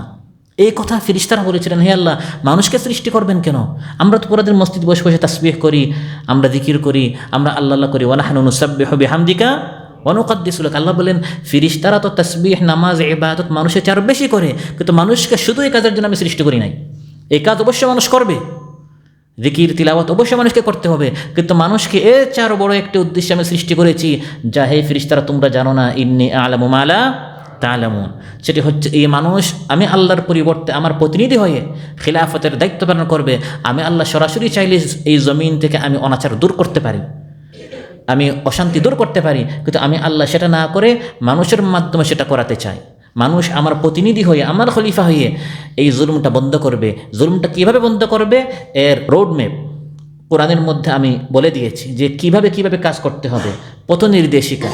এই কথা ফেরেশতারা বলেছিলেন, হে আল্লাহ, মানুষকে সৃষ্টি করবেন কেন? আমরা তো পুরো দিন মসজিদে বসে বসে তাসবিহ করি, আমরা জিকির করি, আমরা আল্লাহ করি, ওয়া নাহনু নুসাব্বিহু বিহামদিকা ওয়া নুকাদ্দিসু লাক। আল্লাহ বলেন, ফেরেশতারা তো তাসবিহ, নামাজ, ইবাদত মানুষের চেয়ে আরও বেশি করে, কিন্তু মানুষকে শুধু এই কাজের জন্য আমি সৃষ্টি করি নাই। এই কাজ অবশ্যই মানুষ করবে, জিকির তিলাওয়াত অবশ্যই মানুষকে করতে হবে, কিন্তু মানুষকে এর চেয়ে বড় একটি উদ্দেশ্যে আমি সৃষ্টি করেছি, যা হে ফেরেশতারা তোমরা জানো না, ইন্নী আ'লামু মা লা তা'লামুন। সেটি হচ্ছে এই মানুষ আমি আল্লাহর পরিবর্তে আমার প্রতিনিধি হয়ে খিলাফতের দায়িত্ব পালন করবে। আমি আল্লাহ সরাসরি চাইলে এই জমিন থেকে আমি অনাচার দূর করতে পারি, আমি অশান্তি দূর করতে পারি, কিন্তু আমি আল্লাহ সেটা না করে মানুষের মাধ্যমে সেটা করাতে চাই। মানুষ আমার প্রতিনিধি হয়ে, আমার খলিফা হয়ে এই জুলুমটা বন্ধ করবে। জুলুমটা কীভাবে বন্ধ করবে, এর রোডম্যাপ কোরআনের মধ্যে আমি বলে দিয়েছি যে কিভাবে কাজ করতে হবে। পথ নির্দেশিকা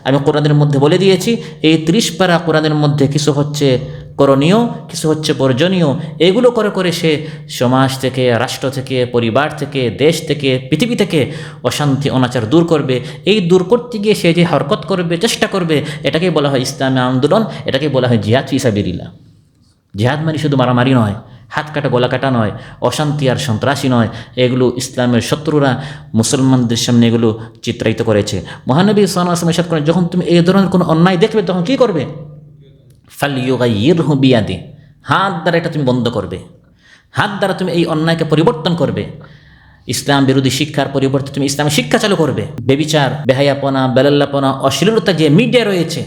আমি কোরআনের মধ্যে বলে দিয়েছি। এই 30 পারা কোরআনের মধ্যে কিছু হচ্ছে করণীয়, কিছু হচ্ছে বর্জনীয়। এগুলো করে করে সে সমাজ থেকে, রাষ্ট্র থেকে, পরিবার থেকে, দেশ থেকে, পৃথিবী থেকে অশান্তি অনাচার দূর করবে। এই দূর করতে গিয়ে সে যে হরকত করবে, চেষ্টা করবে, এটাকেই বলা হয় ইসলামী আন্দোলন, এটাকে বলা হয় জিহাদ ফি সাবিলিল্লাহ। জিহাদ মানে শুধু মারামারি নয়, হাত কাটা গলা কাটা নয়, অশান্তি আর সন্ত্রাসী নয়। এগুলো ইসলামের শত্রুরা মুসলমানদের সামনে এগুলো চিত্রায়িত করেছে। মহানবী সাল্লাল্লাহু আলাইহি ওয়াসাল্লাম ইরশাদ করেন, যখন তুমি এই ধরনের কোনো অন্যায় দেখবে তখন কী করবে? ফালইয়ুগাইয়িরহু বিয়াদিহি, হাত দ্বারা এটা তুমি বন্ধ করবে, হাত দ্বারা তুমি এই অন্যায়কে পরিবর্তন করবে। ইসলাম বিরোধী শিক্ষার পরিবর্তে তুমি ইসলামী শিক্ষা চালু করবে। বেবিচার, বেহায়াপনা, বেলাল্লাপনা, অশ্লীলতা যে মিডিয়া রয়েছে,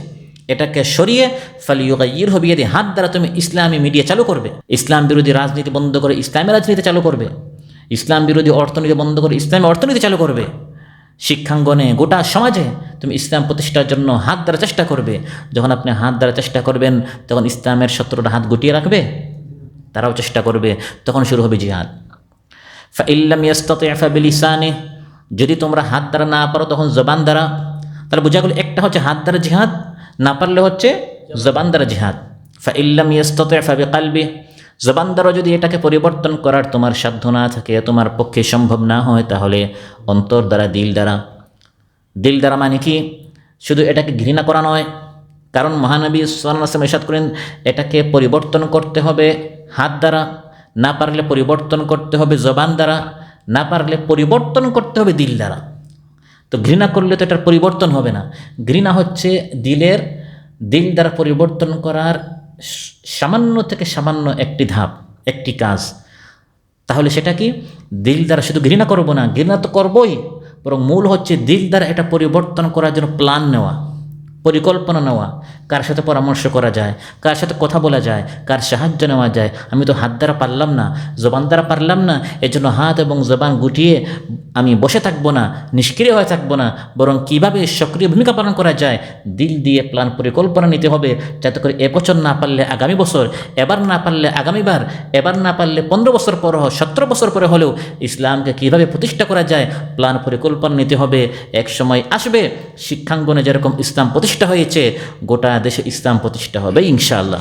এটাকে সরিয়ে ফালিয়ুগাইয়িরহু বিয়াদিহি, হাত দ্বারা তুমি ইসলামী মিডিয়া চালু করবে, ইসলাম বিরোধী রাজনীতি বন্ধ করে ইসলামী রাজনীতি চালু করবে, ইসলাম বিরোধী অর্থনীতি বন্ধ করে ইসলামী অর্থনীতি চালু করবে, শিক্ষাঙ্গনে গোটা সমাজে তুমি ইসলাম প্রতিষ্ঠার জন্য হাত দ্বারা চেষ্টা করবে। যখন আপনি হাত দ্বারা চেষ্টা করবেন তখন ইসলামের শত্রুরা হাত গুটিয়ে রাখবে, তারাও চেষ্টা করবে, তখন শুরু হবে জিহাদ। ফাইল্লাম ইয়াস্তাতি' ফাবিলিসানিহি, যদি তোমরা হাত দ্বারা না পারো তখন জবান দ্বারা। তাহলে বোঝা গেল একটা হচ্ছে হাত দ্বারা জিহাদ, না পারলে হচ্ছে জবান দ্বারা জিহাদ। ফাইল্লাম ইয়াস্তাতি' ফাবিকালবিহি, জবান দ্বারা যদি এটাকে পরিবর্তন করার তোমার সাধ্য না থাকে, তোমার পক্ষে সম্ভব না হয়, তাহলে অন্তর দ্বারা, দিল দ্বারা। দিল দ্বারা মানে কি? শুধু এটাকে ঘৃণা করা নয়, কারণ মহানবী সাল্লাল্লাহু আলাইহি ওয়াসাল্লাম ইরশাদ করেন এটাকে পরিবর্তন করতে হবে হাত দ্বারা, না পারলে পরিবর্তন করতে হবে জবান দ্বারা, না পারলে পরিবর্তন করতে হবে দিল দ্বারা। তো ঘৃণা করলে তো এটার পরিবর্তন হবে না। ঘৃণা হচ্ছে দিল দ্বারা পরিবর্তন করার সামান্য থেকে সামান্য একটি ধাপ, একটি কাজ। তাহলে সেটা কি? দিল দ্বারা শুধু ঘৃণা করব না, ঘৃণা তো করবই, বরং মূল হচ্ছে দিল দ্বারা এটা পরিবর্তন করার জন্য প্ল্যান নেওয়া, পরিকল্পনা নেওয়া, কার সাথে পরামর্শ করা যায়, কার সাথে কথা বলা যায়, কার সাহায্য নেওয়া যায়। আমি তো হাত দ্বারা পারলাম না, জবান দ্বারা পারলাম না, এজন্য হাত এবং জবান গুটিয়ে আমি বসে থাকবো না, নিষ্ক্রিয় হয়ে থাকবো না, বরং কিভাবে সক্রিয় ভূমিকা পালন করা যায়, দিল দিয়ে প্ল্যান পরিকল্পনা নিতে হবে, যাতে করে এবছর না পারলে আগামী বছর, এবার না পারলে আগামীবার, এবার না পারলে 15 বছর পর, 17 বছর পরে হলেও ইসলামকে কিভাবে প্রতিষ্ঠা করা যায়, প্ল্যান পরিকল্পনা নিতে হবে। এক সময় আসবে শিক্ষাঙ্গনে যেরকম ইসলাম প্রতিষ্ঠা হয়েছে, গোটা দেশে ইসলাম প্রতিষ্ঠা হবে ইনশাআল্লাহ।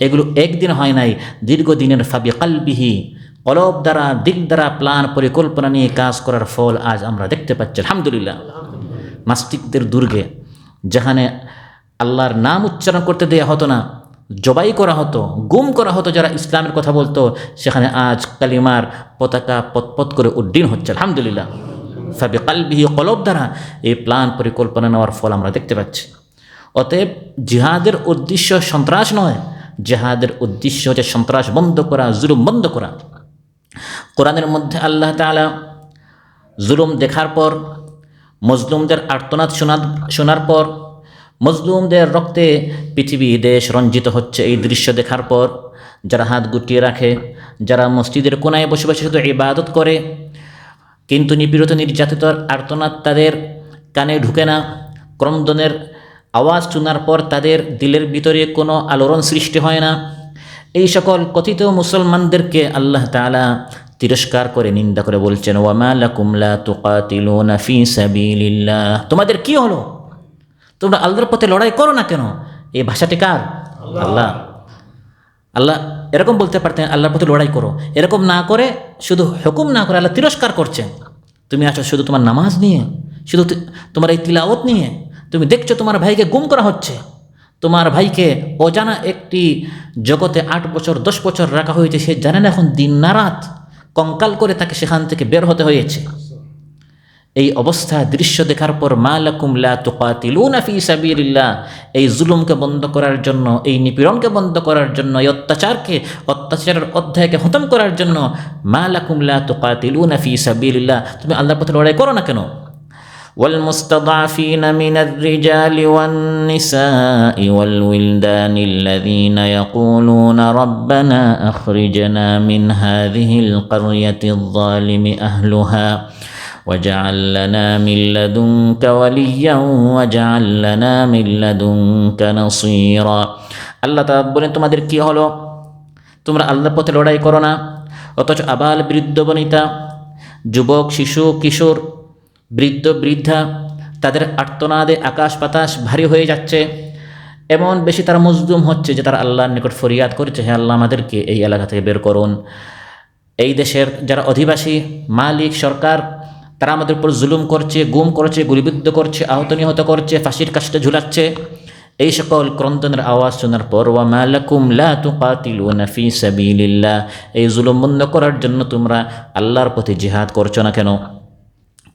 এগুলো একদিন হয় নাই, দীর্ঘদিনের ফাবিকালবিহি, কলব দ্বারা, দিল দ্বারা প্ল্যান পরিকল্পনা নিয়ে কাজ করার ফল আজ আমরা দেখতে পাচ্ছি আলহামদুলিল্লাহ। নাস্তিকদের দুর্গে, যেখানে আল্লাহর নাম উচ্চারণ করতে দেওয়া হতো না, জবাই করা হতো, গুম করা হতো যারা ইসলামের কথা বলতো, সেখানে আজ কালিমার পতাকা পতপত করে উড্ডীন হচ্ছে আলহামদুলিল্লাহ। ফাবিকালবিহি, কলব দ্বারা এই প্ল্যান পরিকল্পনা নেওয়ার ফল আমরা দেখতে পাচ্ছি। অতএব জিহাদের উদ্দেশ্য সন্ত্রাস নয়, জিহাদের উদ্দেশ্য হচ্ছে সন্ত্রাস বন্ধ করা, জুলুম বন্ধ করা। কোরআনের মধ্যে আল্লাহ তাআলা জুলুম দেখার পর, মজলুমদের আর্তনাদ শোনার পর, মজলুমদের রক্তে পৃথিবী দেশ রঞ্জিত হচ্ছে এই দৃশ্য দেখার পর, যারা হাত গুটিয়ে রাখে, যারা মসজিদের কোনায় বসে বসে শুধু ইবাদত করে, কিন্তু নিপীড়িত নির্যাতিত আর্তনাদ তাদের কানে ঢুকে না, ক্রন্দনের আওয়াজ শোনার পর তাদের দিলের ভিতরে কোনো আলোড়ন সৃষ্টি হয় না, এই সকল কথিত মুসলমানদেরকে আল্লাহ তাআলা তিরস্কার করে, নিন্দা করে বলছেন, ওয়ামা লাকুম লা তুকাতিলুনা ফি সাবিলিল্লাহ, তোমাদের কি হলো, তোমরা আল্লাহর পথে লড়াই করো না কেন? এই ভাষাটি কার? আল্লাহ এরকম বলতে পারতেন আল্লাহর পথে লড়াই করো, এরকম না করে, শুধু হুকুম না করে আল্লাহ তিরস্কার করছেন। তুমি আছো শুধু তোমার নামাজ নিয়ে, শুধু তোমার এই তিলাওয়াত নিয়ে, তুমি দেখছো তোমার ভাইকে গুম করা হচ্ছে, তোমার ভাইকে অজানা একটি জগতে 8 বছর 10 বছর রাখা হয়েছে, সে জানে না এখন দিন না রাত, কঙ্কাল করে তাকে সেখান থেকে বের হতে হয়েছে। এই অবস্থা দৃশ্য দেখার পর মা লাকুম লা তুকাতিলুনা ফি সাবিলিল্লাহ, এই জুলুমকে বন্ধ করার জন্য, এই নিপীড়নকে বন্ধ করার জন্য, এই অত্যাচারের অধ্যায়কে খতম করার জন্য, মা লাকুম লা তুকাতিলুনা ফি সাবিলিল্লাহ, তুমি আল্লাহর পথে লড়াই করো না কেন? والمستضعفين من الرجال والنساء والولدان الذين يقولون ربنا أخرجنا من هذه القرية الظالم أهلها واجعل لنا من لدنك وليا واجعل لنا من لدنك نصيرا। আল্লাহ তাআলা বলেন, তোমাদের কি হলো? তোমরা আল্লাহর পথে লড়াই করো না, অথচ আবাল বৃদ্ধ বনিতা, যুবক শিশু কিশোর, বৃদ্ধ বৃদ্ধা, তাদের আর্তনাদে আকাশ বাতাস ভারী হয়ে যাচ্ছে। এমন বেশি তারা মজলুম হচ্ছে যে তারা আল্লাহর নিকট ফরিয়াদ করেছে, হে আল্লাহ আমাদেরকে এই এলাকা থেকে বের করুন। এই দেশের যারা অধিবাসী, মালিক, সরকার, তারা আমাদের উপর জুলুম করছে, গুম করছে, গুলিবিদ্ধ করছে, আহত নিহত করছে, ফাঁসির কাস্টে ঝুলাচ্ছে। এই সকল ক্রন্দনের আওয়াজ শোনার পর ওয়ামা লাকুম লা তুকাতিলুনা ফি সাবিলিল্লাহ, এই জুলুম বন্ধ করার জন্য তোমরা আল্লাহর পথে জিহাদ করছো না কেন?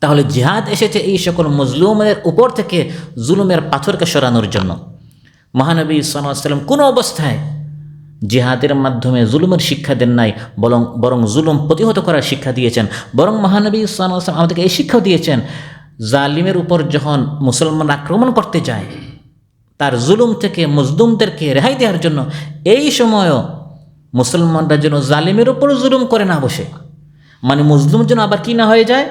তাহলে জিহাদ এসেছে এই সকল মজলুমের উপর থেকে জুলুমের পাথরকে সরানোর জন্য। মহানবী সাল্লাল্লাহু আলাইহি ওয়াসাল্লাম কোনো অবস্থায় জিহাদের মাধ্যমে জুলুমের শিক্ষা দেন নাই, বরং জুলুম প্রতিহত করার শিক্ষা দিয়েছেন। বরং মহানবী সাল্লাল্লাহু আলাইহি ওয়াসাল্লাম আমাদেরকে এই শিক্ষা দিয়েছেন, জালিমের উপর যখন মুসলমান আক্রমণ করতে যায়, তার জুলুম থেকে মজলুমদেরকে রেহাই দেওয়ার জন্য এই সময়ও মুসলমানরা যেন জালিমের উপর জুলুম করে না বসে, মানে মজলুম যেন আবার কি না হয়ে যায়,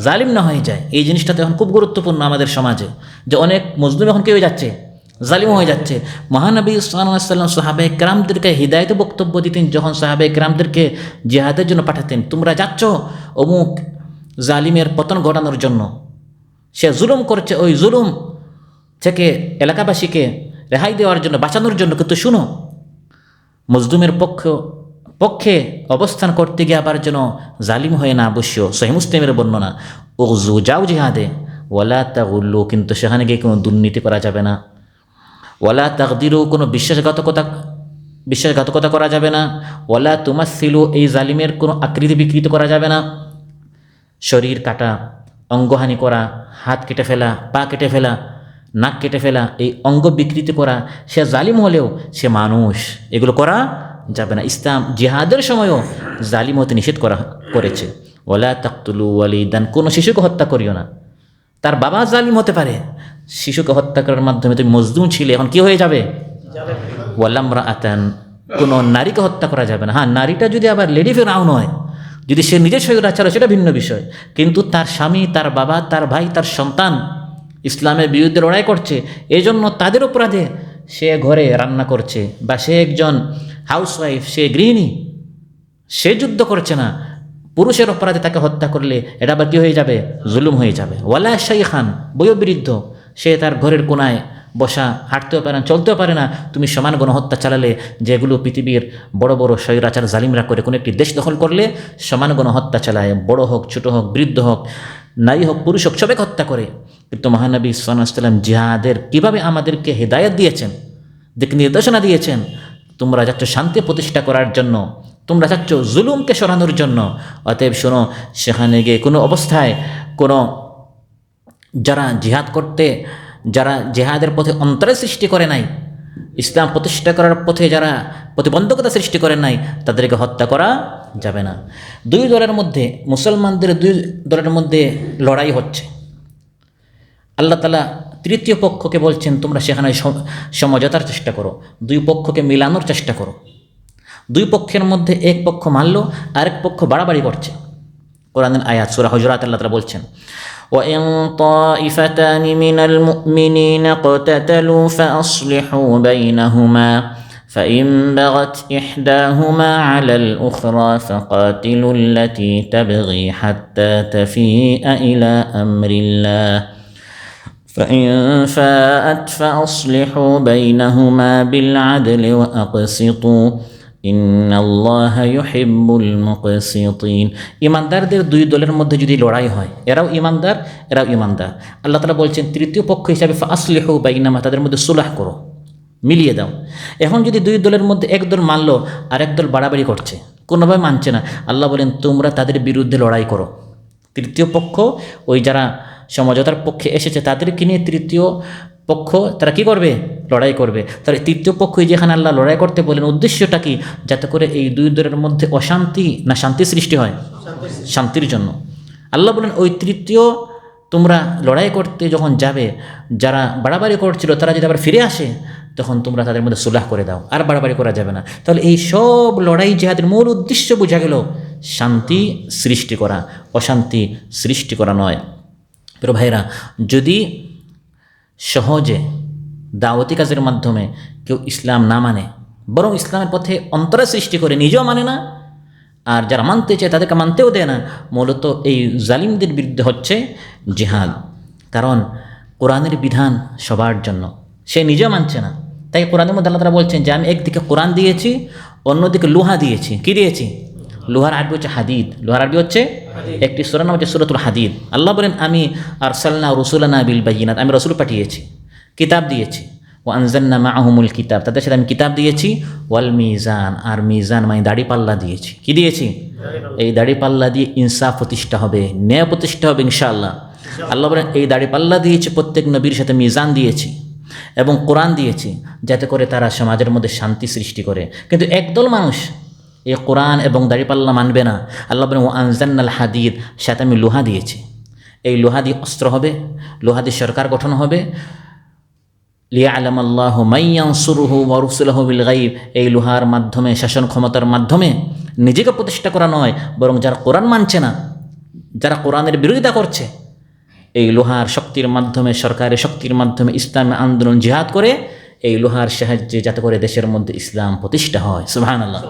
জালিম না হয়ে যায়। এই জিনিসটা তো এখন খুব গুরুত্বপূর্ণ আমাদের সমাজে, যে অনেক মজলুম এখন কি হয়ে যাচ্ছে, জালিম হয়ে যাচ্ছে। মহানবী সাল্লাল্লাহু আলাইহি ওয়াসাল্লাম সাহাবায়ে কেরামদেরকে হিদায়াতে বক্তব্য দিতেন, যখন সাহাবায়ে কেরামদেরকে জিহাদের জন্য পাঠাতেন, তোমরা যাচ্ছ অমুক জালিমের পতন ঘটানোর জন্য, সে জুলুম করছে, ওই জুলুম থেকে এলাকাবাসীকে রেহাই দেওয়ার জন্য, বাঁচানোর জন্য, কিন্তু শুনো মজলুমের পক্ষে অবস্থান করতে গিয়ে আবার যেন জালিম হয়ে না বসিও। সহিহ মুসলিমের বর্ণনা, উযু যাও জিহাদে ওয়ালা তাগুল্লু, কিন্তু সেখানে গিয়ে কোনো দুর্নীতি করা যাবে না। ওয়ালা তাকদিরু, কোনো বিশ্বাসঘাতকতা করা যাবে না। ওয়ালা তুমাসিলু, এই জালিমের কোনো আকৃতি বিকৃত করা যাবে না। শরীর কাটা, অঙ্গহানি করা, হাত কেটে ফেলা, পা কেটে ফেলা, নাক কেটে ফেলা, এই অঙ্গ বিকৃতি করা, সে জালিম হলেও সে মানুষ, এগুলো করা যাবে না। ইসলাম জিহাদের সময়ও জালিম হতে নিষেধ করেছে। ওয়ালা তাকতুলু ওয়ালিদান, কোনো শিশুকে হত্যা করিও না। তার বাবা জালিম হতে পারে, শিশুকে হত্যা করার মাধ্যমে তুমি মজলুম ছিলে, এখন কি হয়ে যাবে। ওয়ালা ইমরাআতান, কোনো নারীকে হত্যা করা যাবে না। হ্যাঁ, নারীটা যদি আবার লেডি ফেরাউন হয়, যদি সে নিজের স্বৈরাচার হয়, সেটা ভিন্ন বিষয়, কিন্তু তার স্বামী, তার বাবা, তার ভাই, তার সন্তান ইসলামের বিরুদ্ধে লড়াই করছে, এই জন্য তাদের অপরাধে সে ঘরে রান্না করছে, বা সে একজন হাউসওয়াইফ, সে গৃহিণী, সে যুদ্ধ করছে না, পুরুষের অপরাধে তাকে হত্যা করলে এটা আবার কী হয়ে যাবে, জুলুম হয়ে যাবে। ওয়ালা শাইখান, বয়োবৃদ্ধ, সে তার ঘরের কোনায় বসা, হাঁটতেও পারে না, চলতেও পারে না, তুমি সমান গণহত্যা চালালে, যেগুলো পৃথিবীর বড় বড় স্বৈরাচার জালিমরা করে, কোনো একটি দেশ দখল করলে সমান গণহত্যা চালায়, বড় হোক, ছোট হোক, বৃদ্ধ হোক, নারী হোক, পুরুষ হোক, সবাইকে হত্যা করে। কিন্তু মহানবী সাল্লাল্লাহু আলাইহি ওয়াসাল্লাম জিহাদের কীভাবে আমাদেরকে হেদায়েত দিয়েছেন, দিক নির্দেশনা দিয়েছেন, তোমরা যাচ্ছ শান্তি প্রতিষ্ঠা করার জন্য, তোমরা চাচ্ছ জুলুমকে সরানোর জন্য। অতএব শোনো, সেখানে গিয়ে কোনো অবস্থায় কোনো যারা জিহাদের পথে অন্তরের সৃষ্টি করে নাই, ইসলাম প্রতিষ্ঠা করার পথে যারা প্রতিবন্ধকতা সৃষ্টি করে নাই, তাদেরকে হত্যা করা যাবে না। দুই দলের মধ্যে, মুসলমানদের দুই দলের মধ্যে লড়াই হচ্ছে, আল্লাহ তাআলা তৃতীয় পক্ষকে বলছেন তোমরা সেখানে সমঝোতার চেষ্টা করো, দুই পক্ষকে মিলানোর চেষ্টা করো। দুই পক্ষের মধ্যে এক পক্ষ মানল, আরেক পক্ষ বাড়াবাড়ি করছে। কোরআনের আয়াত সূরা হুজুরাত, আল্লাহ তাআলা বলছেন, وَإِن طَائِفَتَانِ مِنَ الْمُؤْمِنِينَ اقْتَتَلُوا فَأَصْلِحُوا بَيْنَهُمَا فَإِن بَغَتْ إِحْدَاهُمَا عَلَى الْأُخْرَى فَقَاتِلُوا الَّتِي تَبْغِي حَتَّى تَفِيءَ إِلَى أَمْرِ اللَّهِ فَإِن فَاءَتْ فَأَصْلِحُوا بَيْنَهُمَا بِالْعَدْلِ وَأَقْسِطُوا ইন্নাল্লাহা ইউহিব্বুল মুকসিতিন। ইমানদারদের দুই দলের মধ্যে যদি লড়াই হয়, এরাও ইমানদার, এরাও ইমানদার, আল্লাহ তাআলা বলছেন তৃতীয় পক্ষ হিসাবে ফাসলিহু বাইনাহুমা, তাদের মধ্যে সুলহ করো, মিলিয়ে দাও। এখন যদি দুই দলের মধ্যে এক দল মানলো আর এক দল বাড়াবাড়ি করছে, কোনোভাবে মানছে না, আল্লাহ বলেন তোমরা তাদের বিরুদ্ধে লড়াই করো। তৃতীয় পক্ষ, ওই যারা সমঝোতার পক্ষে এসেছে, তাদেরকে নিয়ে তৃতীয় পক্ষ তারা কি করবে, লড়াই করবে। তাহলে তৃতীয় পক্ষই যেখানে আল্লাহ লড়াই করতে বলেন, উদ্দেশ্যটা কি, যাতে করে এই দুই দলের মধ্যে অশান্তি না শান্তি সৃষ্টি হয়, শান্তির জন্য। আল্লাহ বলেন ওই তৃতীয়, তোমরা লড়াই করতে যখন যাবে, যারা বাড়াবাড়ি করছিল তারা যদি আবার ফিরে আসে, তখন তোমরা তাদের মধ্যে সুলহ করে দাও, আর বাড়াবাড়ি করা যাবে না। তাহলে এই সব লড়াই জিহাদের মূল উদ্দেশ্য বোঝা গেল, শান্তি সৃষ্টি করা, অশান্তি সৃষ্টি করা নয়। প্রিয় ভাইরা, যদি সহজে দাওয়াতি কাজের মাধ্যমে কেউ ইসলাম না মানে, বরং ইসলামের পথে অন্তরা সৃষ্টি করে, নিজেও মানে না, আর যারা মানতে চায় তাদেরকে মানতেও দেয় না, মূলত এই জালিমদের বিরুদ্ধে হচ্ছে জিহাদ। কারণ কোরআনের বিধান সবার জন্য, সে নিজেও মানছে না। তাই কোরআনের মধ্যে আল্লাহ তাআলা বলছেন যে আমি একদিকে কোরআন দিয়েছি, অন্যদিকে লোহা দিয়েছি। কি দিয়েছি? লোহার আরবি হচ্ছে হাদিদ, লোহার আরবি হচ্ছে একটি সূরা নাম হচ্ছে সূরাতুল হাদিদ। আল্লাহ বলেন আমি আরসালনা রুসুলানা বিল বায়িনাত, আমি রসুল পাঠিয়েছি, কিতাব দিয়েছি। ওয়া আনজালনা মাআহুমুল কিতাব, তাদের সাথে আমি কিতাব দিয়েছি। ওয়াল মিজান, আর মিজান মানে দাড়ি পাল্লা দিয়েছি। কি দিয়েছি? এই দাড়ি পাল্লা দিয়ে ইনসাফ প্রতিষ্ঠা হবে, ন্যায় প্রতিষ্ঠা হবে ইনশাআল্লাহ। আল্লাহ বলেন এই দাড়ি পাল্লা দিয়েছি, প্রত্যেক নবীর সাথে মিজান দিয়েছি এবং কোরআন দিয়েছি, যাতে করে তারা সমাজের মধ্যে শান্তি সৃষ্টি করে। কিন্তু একদল মানুষ এই কোরআন এবং দাড়িপাল্লা মানবে না। আল্লাহ বলেন ওয়া আনজালনাল হাদিদ, সাথে আমি লোহা দিয়েছি। এই লোহা দিয়ে অস্ত্র হবে, লোহা দিয়ে সরকার গঠন হবে, লিয়ালামাল্লাহু মান ইয়ানসুরুহু ওয়া রুসুলুহু বিল গায়ব, এই লোহার মাধ্যমে, শাসন ক্ষমতার মাধ্যমে নিজেকে প্রতিষ্ঠা করা নয়, বরং যারা কোরআন মানছে না, যারা কোরআনের বিরোধিতা করছে, এই লোহার শক্তির মাধ্যমে, সরকারি শক্তির মাধ্যমে ইসলামী আন্দোলন জিহাদ করে এই লোহার সাহায্যে যাতে করে দেশের মধ্যে ইসলাম প্রতিষ্ঠা হয়। সুবহানাল্লাহ।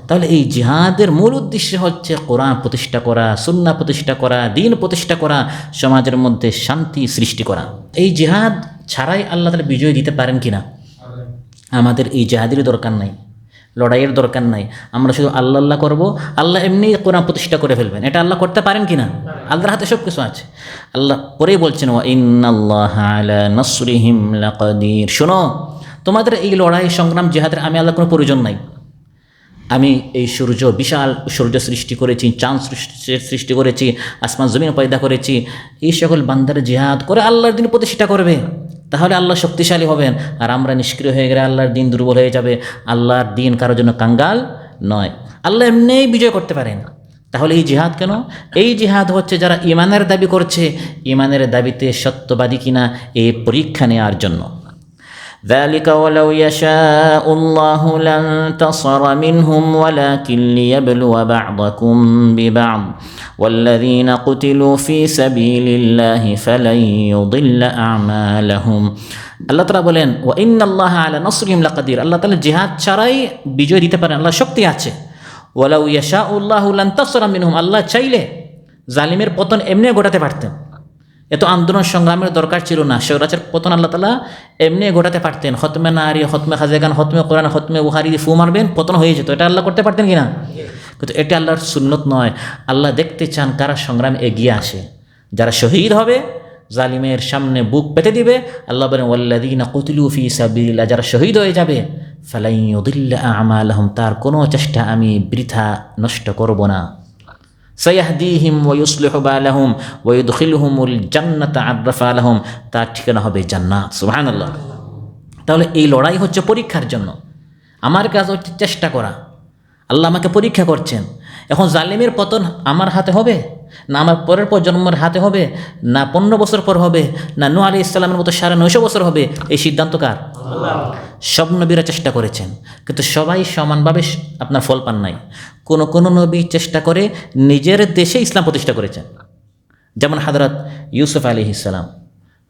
তাহলে এই জিহাদের মূল উদ্দেশ্য হচ্ছে কোরআন প্রতিষ্ঠা করা, সুন্নাহ প্রতিষ্ঠা করা, দ্বীন প্রতিষ্ঠা করা, সমাজের মধ্যে শান্তি সৃষ্টি করা। এই জিহাদ ছাড়াই আল্লাহ তাআলা বিজয় দিতে পারেন কিনা? আমাদের এই জিহাদের দরকার নাই, লড়াইয়ের দরকার নাই। আমরা শুধু আল্লাহ আল্লাহ করবো, আল্লাহ এমনি কোরআন প্রতিষ্ঠা করে ফেলবেন। এটা আল্লাহ করতে পারেন কিনা? আল্লাহর হাতে সব কিছু আছে। আল্লাহ পরেই বলছেন, ওয়া ইন্নাল্লাহা আলা নাসরিহিম লাকাদির। শোনো, তোমাদের এই লড়াই সংগ্রাম জিহাদের আমি আল্লাহ কোনো প্রয়োজন নাই। আমি এই সূর্য, বিশাল সূর্য সৃষ্টি করেছি, চাঁদ সৃষ্টি করেছি, আসমান জমিন পয়দা করেছি। এই সকল বান্দার জিহাদ করে আল্লাহর দ্বীন প্রতিষ্ঠা করবে, তাহলে আল্লাহ শক্তিশালী হবেন। আর আমরা নিষ্ক্রিয় হয়ে গেলে আল্লাহর দ্বীন দুর্বল হয়ে যাবে। আল্লাহর দ্বীন কারোর জন্য কাঙ্গাল নয়, আল্লাহ এমনিই বিজয় করতে পারেন। তাহলে এই জিহাদ কেন? এই জিহাদ হচ্ছে যারা ইমানের দাবি করছে, ইমানের দাবিতে সত্যবাদী কিনা এই পরীক্ষা নেওয়ার জন্য। ذلك ولو يشاء الله لانتصر منهم ولكن ليبلو بعضكم ببعض والذين قتلوا في سبيل الله فلن يضل أعمالهم। আল্লাহ তাআলা বলেন, ওয়া ইন্নাল্লাহা আলা নাসরিহিম লাকাদির। আল্লাহ তাআলা জিহাদ ছাড়াই বিজয় দিতে পারেন, আল্লাহ শক্তি আছে। ওয়ালাউ ইয়াশাউল্লাহু লানতাসরা মিনহুম, আল্লাহ চাইলে জালিমের পতন এমনি ঘটাতে পারতেন। এত আন্দোলন সংগ্রামের দরকার ছিল না, স্বৈরাচার পতন আল্লাহ তাআলা এমনি ঘটাতে পারতেন। খতমে নারী, খতমে খাজেগান, খতমে কোরআন, খতমে বুখারী ফু মারবেন, পতন হয়ে যেত। এটা আল্লাহ করতে পারতেন কিনা? কিন্তু এটা আল্লাহর সুন্নত নয়। আল্লাহ দেখতে চান কারা সংগ্রাম এগিয়ে আসে, যারা শহীদ হবে, জালিমের সামনে বুক পেতে দিবে। আল্লাহ বলেন, ওয়াল্লাযীনা কুতিলু ফী সাবিলিল্লাহ, যারা শহীদ হয়ে যাবে, ফালান ইউদিল্লা আমালাহুম, তার কোনো চেষ্টা আমি বৃথা নষ্ট করব না। সায়াহদিহিম ওয়া ইউসলিহু বালাহুম ওয়া ইউদখিলুহুমুল জান্নাতা আররাফা লাহুম, তার ঠিকানা হবে জান্নাত। সুবহানাল্লাহ। তাহলে এই লড়াই হচ্ছে পরীক্ষার জন্য। আমার কাজ হচ্ছে চেষ্টা করা। আল্লাহ আমাকে পরীক্ষা করছেন। এখন জালিমের পতন আমার হাতে হবে না আমার পরের প্রজন্মের হাতে হবে, না 15 বছর পর হবে, না নূহ আলাইহিস সালামের মতো 950 বছর হবে, এই সিদ্ধান্ত কার? আল্লাহ। সব নবীরা চেষ্টা করেছেন, কিন্তু সবাই সমানভাবে আপনার ফল পান নাই। কোনো নবী চেষ্টা করে নিজের দেশে ইসলাম প্রতিষ্ঠা করেছেন, যেমন হযরত ইউসুফ আলাইহিস সালাম,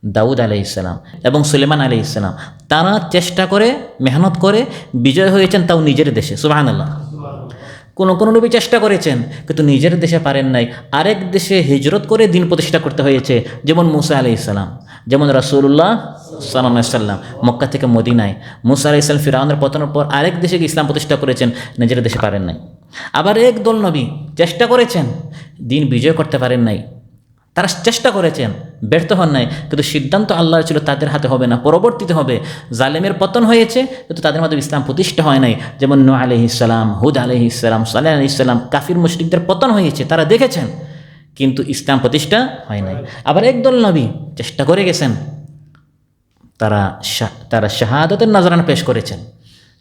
দাউদ আলাইহিস সালাম এবং সুলাইমান আলাইহিস সালাম। তারা চেষ্টা করে, মেহনত করে বিজয় হয়েছেন, তাও নিজের দেশে। সুবহানাল্লাহ। কোনো নবী চেষ্টা করেছেন, কিন্তু নিজের দেশে পারেন নাই, আরেক দেশে হিজরত করে দিন প্রতিষ্ঠা করতে হয়েছে, যেমন মুসা আলাইহিস সালাম, যেমন রাসূলুল্লাহ সাল্লাল্লাহু আলাইহি ওয়াসাল্লাম মক্কা থেকে মদিনায়। মুসা আলাইহিস সালাম ফিরআউনের পতনের পর আরেক দেশে গিয়ে ইসলাম প্রতিষ্ঠা করেছেন, নিজের দেশে পারেন নাই। আবার একদল নবী চেষ্টা করেছেন, দিন বিজয় করতে পারেন নাই। তারা চেষ্টা করেছেন, ব্যর্থ হন নাই, কিন্তু সিদ্ধান্ত আল্লাহর ছিল তাদের হাতে হবে না, পরবর্তীতে হবে। জালেমের পতন হয়েছে, কিন্তু তাদের মধ্যে ইসলাম প্রতিষ্ঠা হয় নাই। যেমন নূহ আলাইহিস সালাম, হুদ আলাইহিস সালাম, সালেহ আলাইহিস সালাম, কাফির মুশরিকদের পতন হয়েছে, তারা দেখেছেন, কিন্তু ইসলাম প্রতিষ্ঠা হয় নাই। আবার একদল নবী চেষ্টা করে গেছেন, তারা শাহাদাতের নজরানা পেশ করেছেন,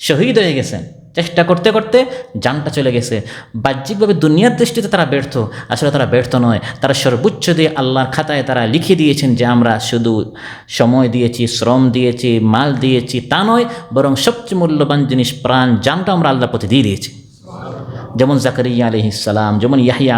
শহীদ হয়ে গেছেন। চেষ্টা করতে করতে জানটা চলে গেছে। বাহ্যিকভাবে দুনিয়ার দৃষ্টিতে তারা ব্যর্থ, আসলে তারা ব্যর্থ নয়। তারা সর্বোচ্চ দিয়ে আল্লাহর খাতায় তারা লিখে দিয়েছেন যে আমরা শুধু সময় দিয়েছি, শ্রম দিয়েছি, মাল দিয়েছি, তা নয়, বরং সবচেয়ে মূল্যবান জিনিস প্রাণ, জানটা আমরা আল্লাহর প্রতি দিয়ে দিয়েছি। যেমন জাকারিয়া আলাইহিস সালাম, যেমন ইয়াহইয়া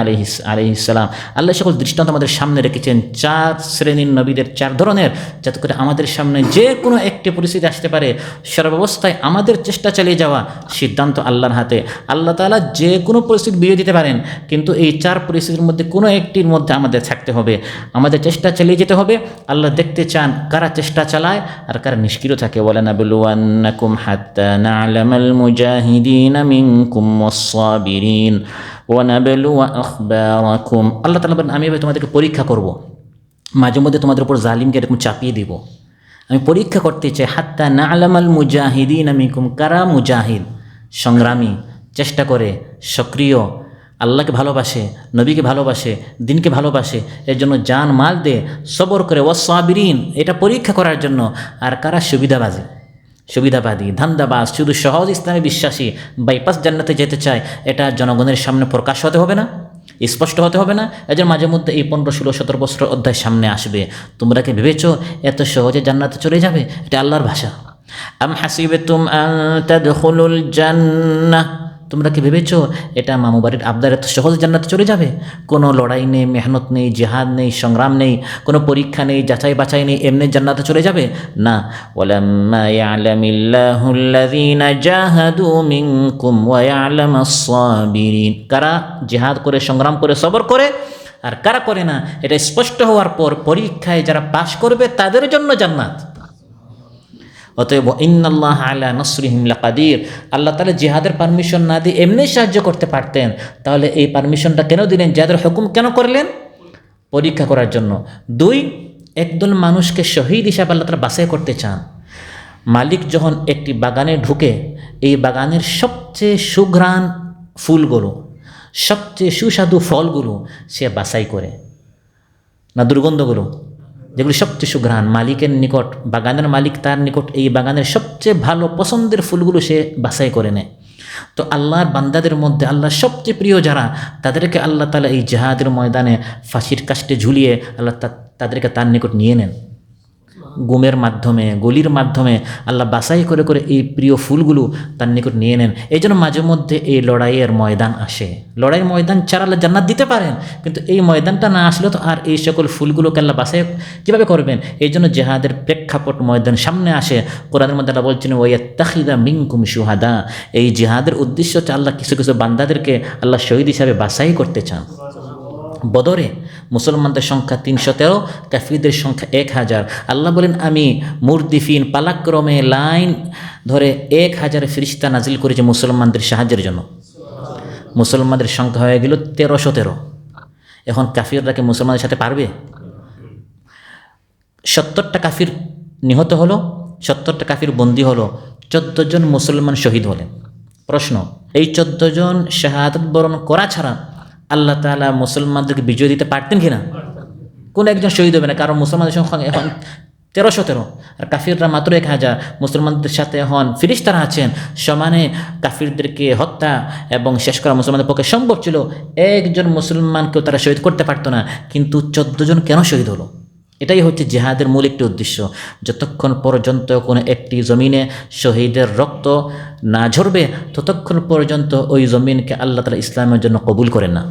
আলাইহিস সালাম। আল্লাহ সকল দৃষ্টান্ত আমাদের সামনে রেখেছেন, 4 শ্রেণীর নবীদের, 4 ধরনের, যাতে করে আমাদের সামনে যে কোনো একটি পরিস্থিতি আসতে পারে, সর্বাবস্থায় আমাদের চেষ্টা চালিয়ে যাওয়া। সিদ্ধান্ত আল্লাহর হাতে। আল্লাহ তাআলা যে কোনো পরিস্থিতি বিজয় দিতে পারেন, কিন্তু এই 4 পরিস্থিতির মধ্যে কোনো একটির মধ্যে আমাদের থাকতে হবে, আমাদের চেষ্টা চালিয়ে যেতে হবে। আল্লাহ দেখতে চান কারা চেষ্টা চালায় আর কারা নিষ্ক্রিয় থাকে। ওয়ালানাবলুওয়ান্নাকুম হাত্তা না'লামাল মুজাহিদিনা মিনকুম ওয়াস-সাবিরিন ওয়া নাবলুওয়া আখবারাকুম। আল্লাহ তাআলা বলেন, আমি তোমাদেরকে পরীক্ষা করব, মাঝে মধ্যে তোমাদের উপর জালিমকে এরকম চাপিয়ে দিব, আমি পরীক্ষা করতে চাই। হাত্তা না'লামাল মুজাহিদিনা মিনকুম, কারা মুজাহিদ, সংগ্রামী, চেষ্টা করে, সক্রিয়, আল্লাহকে ভালোবাসে, নবীকে ভালোবাসে, দিনকে ভালোবাসে, এর জন্য জান মাল দে, সবর করে, ওয়াস-সাবিরিন, এটা পরীক্ষা করার জন্য। আর কারা সুবিধাবাদী, ধান্দাবাজ, শুধু সহজ ইসলামে বিশ্বাসী, বাইপাস জান্নাতে যেতে চায়, এটা জনগণের সামনে প্রকাশ হতে হবে না, স্পষ্ট হতে হবে না? এজন্য মাঝে মধ্যে এই 15, 16, 17 বছর অধ্যায় সামনে আসবে। তোমরা কি ভেবেছো এত সহজে জান্নাতে চলে যাবে? এটা আল্লাহর ভাষা। আম হাসিবতুম আন তাদখুলুল জান্নাহ, তোমরা কি ভেবেছো এটা মামু বাড়ির আবদার এত সহজে জান্নাতে চলে যাবে? কোনো লড়াই নেই, মেহনত নেই, জিহাদ নেই, সংগ্রাম নেই, কোনো পরীক্ষা নেই, যাচাই বাছাই নেই, এমনি জান্নাতে চলে যাবে না। ওয়ালাম্মা ইয়ালামিল্লাহুল্লাযীনা জাহাদু মিনকুম ওয়া ইয়ালামাস সাবিরিন, কারা জিহাদ করে, সংগ্রাম করে, সবর করে আর কারা করে না, এটা স্পষ্ট হওয়ার পর পরীক্ষায় যারা পাশ করবে তাদের জন্য জান্নাত। অতএব ইন্নাল্লাহা আলা নাসরিহিম লাকাদির, আল্লাহ তাআলা জিহাদের পারমিশন না দিয়ে এমনি সাহায্য করতে পারতেন, তাহলে এই পারমিশনটা কেন দিলেন? জিহাদের হুকুম কেন করলেন? পরীক্ষা করার জন্য। 2, একদল মানুষকে শহীদ হিসাবে আল্লাহ তাআলা বাছাই করতে চান। মালিক যখন একটি বাগানে ঢুকে, এই বাগানের সবচেয়ে সুঘ্রাণ ফুলগুলো, সবচেয়ে সুস্বাদু ফলগুলো সে বাছাই করে, না দুর্গন্ধগুলো? যেগুলি সবচেয়ে সুঘ্রাণ, মালিকের নিকট, বাগানের মালিক তার নিকট এই বাগানের সবচেয়ে ভালো পছন্দের ফুলগুলো সে বাছাই করে নেয়। তো আল্লাহর বান্দাদের মধ্যে আল্লাহর সবচেয়ে প্রিয় যারা, তাদেরকে আল্লাহ তাআলা এই জিহাদের ময়দানে ফাঁসির কাস্টে ঝুলিয়ে আল্লাহ তাদেরকে তার নিকট নিয়ে নেন। গুমের মাধ্যমে, গলির মাধ্যমে আল্লাহ বাছাই করে করে এই প্রিয় ফুলগুলো তার নিকট নিয়ে নেন। এই জন্য মাঝে মধ্যে এই লড়াইয়ের ময়দান আসে। লড়াই ময়দান ছাড়া আল্লাহ জান্নাত দিতে পারেন, কিন্তু এই ময়দানটা না আসলে তো আর এই সকল ফুলগুলোকে আল্লাহ বাছাই কীভাবে করবেন? এই জন্য জিহাদের প্রেক্ষাপট ময়দান সামনে আসে। কোরআনের মধ্যে আল্লাহ বলছেন ওয়ায়াত্তাখিযা মিনকুম শুহাদা, এই জিহাদের উদ্দেশ্য হচ্ছে আল্লাহ কিছু কিছু বান্দাদেরকে আল্লাহ শহীদ হিসাবে বাছাই করতে চান। বদরে মুসলমানদের সংখ্যা 313, কাফিরদের সংখ্যা 1000। আল্লাহ বলেন আমি মুরদিফিন, পালাক্রমে লাইন ধরে 1000 ফেরেশতা নাজিল করেছে মুসলমানদের সাহায্যের জন্য। মুসলমানদের সংখ্যা হয়ে গেল 1313। এখন কাফিররা কি মুসলমানদের সাথে পারবে? 70টা কাফির নিহত হলো, 70টা কাফির বন্দী হলো, 14 জন মুসলমান শহীদ হলেন। প্রশ্ন, এই 14 জন শাহাদাত বরণ করা ছাড়া আল্লাহ তাআলা মুসলমানদেরকে বিজয় দিতে পারতেন কিনা? কোন একজন শহীদ হবে না, কারণ মুসলমানদের সংখ্যা এখন 1313 আর কাফিররা মাত্র 1000। মুসলমানদের সাথে এখন ফেরেশতারা আছেন, সমানে কাফিরদেরকে হত্যা এবং শেষ করা মুসলমানদের পক্ষে সম্ভব ছিল। একজন মুসলমানকেও তারা শহীদ করতে পারতো না, কিন্তু 14 জন কেন শহীদ হলো? এটাই হচ্ছে জিহাদের মূল একটি উদ্দেশ্য। যতক্ষণ পর্যন্ত কোনো একটি জমিনে শহীদের রক্ত না ঝরবে, ততক্ষণ পর্যন্ত ওই জমিনকে আল্লাহ তাআলা ইসলামের জন্য কবুল করেন না।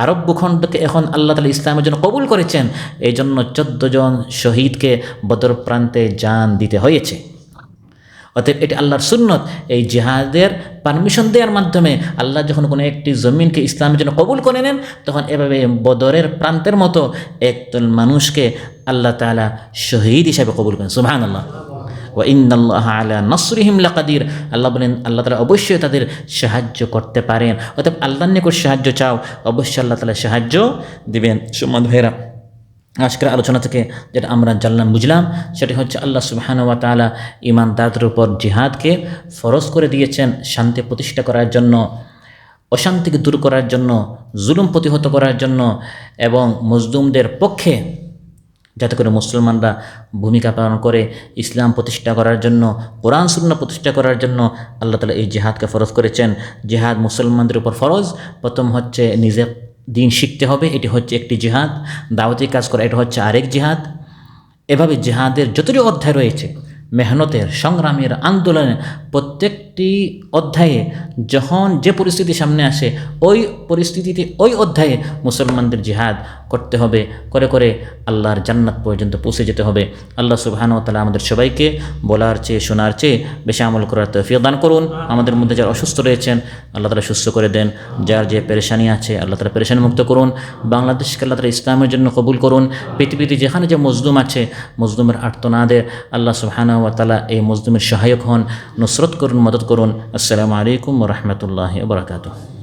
আরব ভূখণ্ডকে এখন আল্লাহ তাআলা ইসলামের জন্য কবুল করেছেন, এই জন্য 14 জন শহীদকে বদর প্রান্তে জান দিতে হয়েছে। অতএব এটি আল্লাহর সুন্নত। এই জিহাদের পারমিশন দেওয়ার মাধ্যমে আল্লাহ যখন কোনো একটি জমিনকে ইসলামের জন্য কবুল করে নেন, তখন এভাবে বদরের প্রান্তের মতো একদল মানুষকে আল্লাহ তাআলা শহীদ হিসাবে কবুল করেন। সুবহানাল্লাহ। ওয়া ইন্নাল্লাহা আলা নাসরিহিম লাকাদির, আল্লাহ বলেন আল্লাহ তাআলা অবশ্যই তাদের সাহায্য করতে পারেন। অতএব আল্লাহর নিকট সাহায্য চাও, অবশ্যই আল্লাহ তাআলা সাহায্য দিবেন। সম্মানিত ভাইরা, আজকের আলোচনা থেকে যেটা আমরা জানলাম, বুঝলাম, সেটি হচ্ছে আল্লাহ সুবহানাহু ওয়া তাআলা ঈমানদারদের উপর জিহাদকে ফরজ করে দিয়েছেন শান্তি প্রতিষ্ঠা করার জন্য, অশান্তিকে দূর করার জন্য, জুলুম প্রতিহত করার জন্য এবং মজলুমদের পক্ষে যাতে করে মুসলমানরা ভূমিকা পালন করে ইসলাম প্রতিষ্ঠা করার জন্য, কোরআন সুন্নাহ প্রতিষ্ঠা করার জন্য আল্লাহ তাআলা এই জিহাদকে ফরজ করেছেন। জিহাদ মুসলমানদের উপর ফরজ। প্রথম হচ্ছে নিজে দিন শিখতে হবে, এটি হচ্ছে একটি জিহাদ। দাওয়াতি কাজ করা, এটা হচ্ছে আরেক জিহাদ। এভাবে জিহাদের যতটি অধ্যায় রয়েছে, মেহনতের, সংগ্রামের, আন্দোলনের প্রত্যেকটি অধ্যায়ে যখন যে পরিস্থিতি সামনে আসে, ওই পরিস্থিতিতে ওই অধ্যায়ে মুসলমানদের জিহাদ করতে হবে, করে করে আল্লাহর জান্নাত পর্যন্ত পৌঁছে যেতে হবে। আল্লাহ সুবহানাহু ওয়া তাআলা আমাদের সবাইকে বলার চেয়ে শোনার চেয়ে বেশি আমল করার তৌফিক দান করুন। আমাদের মধ্যে যারা অসুস্থ রয়েছেন আল্লাহ তাআলা সুস্থ করে দেন, যার যে পেরেশানি আছে আল্লাহ তাআলা পেরেশানি মুক্ত করুন। বাংলাদেশকে আল্লাহ তাআলা ইসলামের জন্য কবুল করুন। পৃথিবীতে যেখানে যে মজলুম আছে, মজলুমের আর্তনাদের আল্লাহ সুবহানাহু ওয়া তাআলা এই মজলুমের সহায়ক হন, নুসরত করুন, মদত করুন। আসসালামু আলাইকুম ওয়া রাহমাতুল্লাহি ওয়া বারাকাতুহু।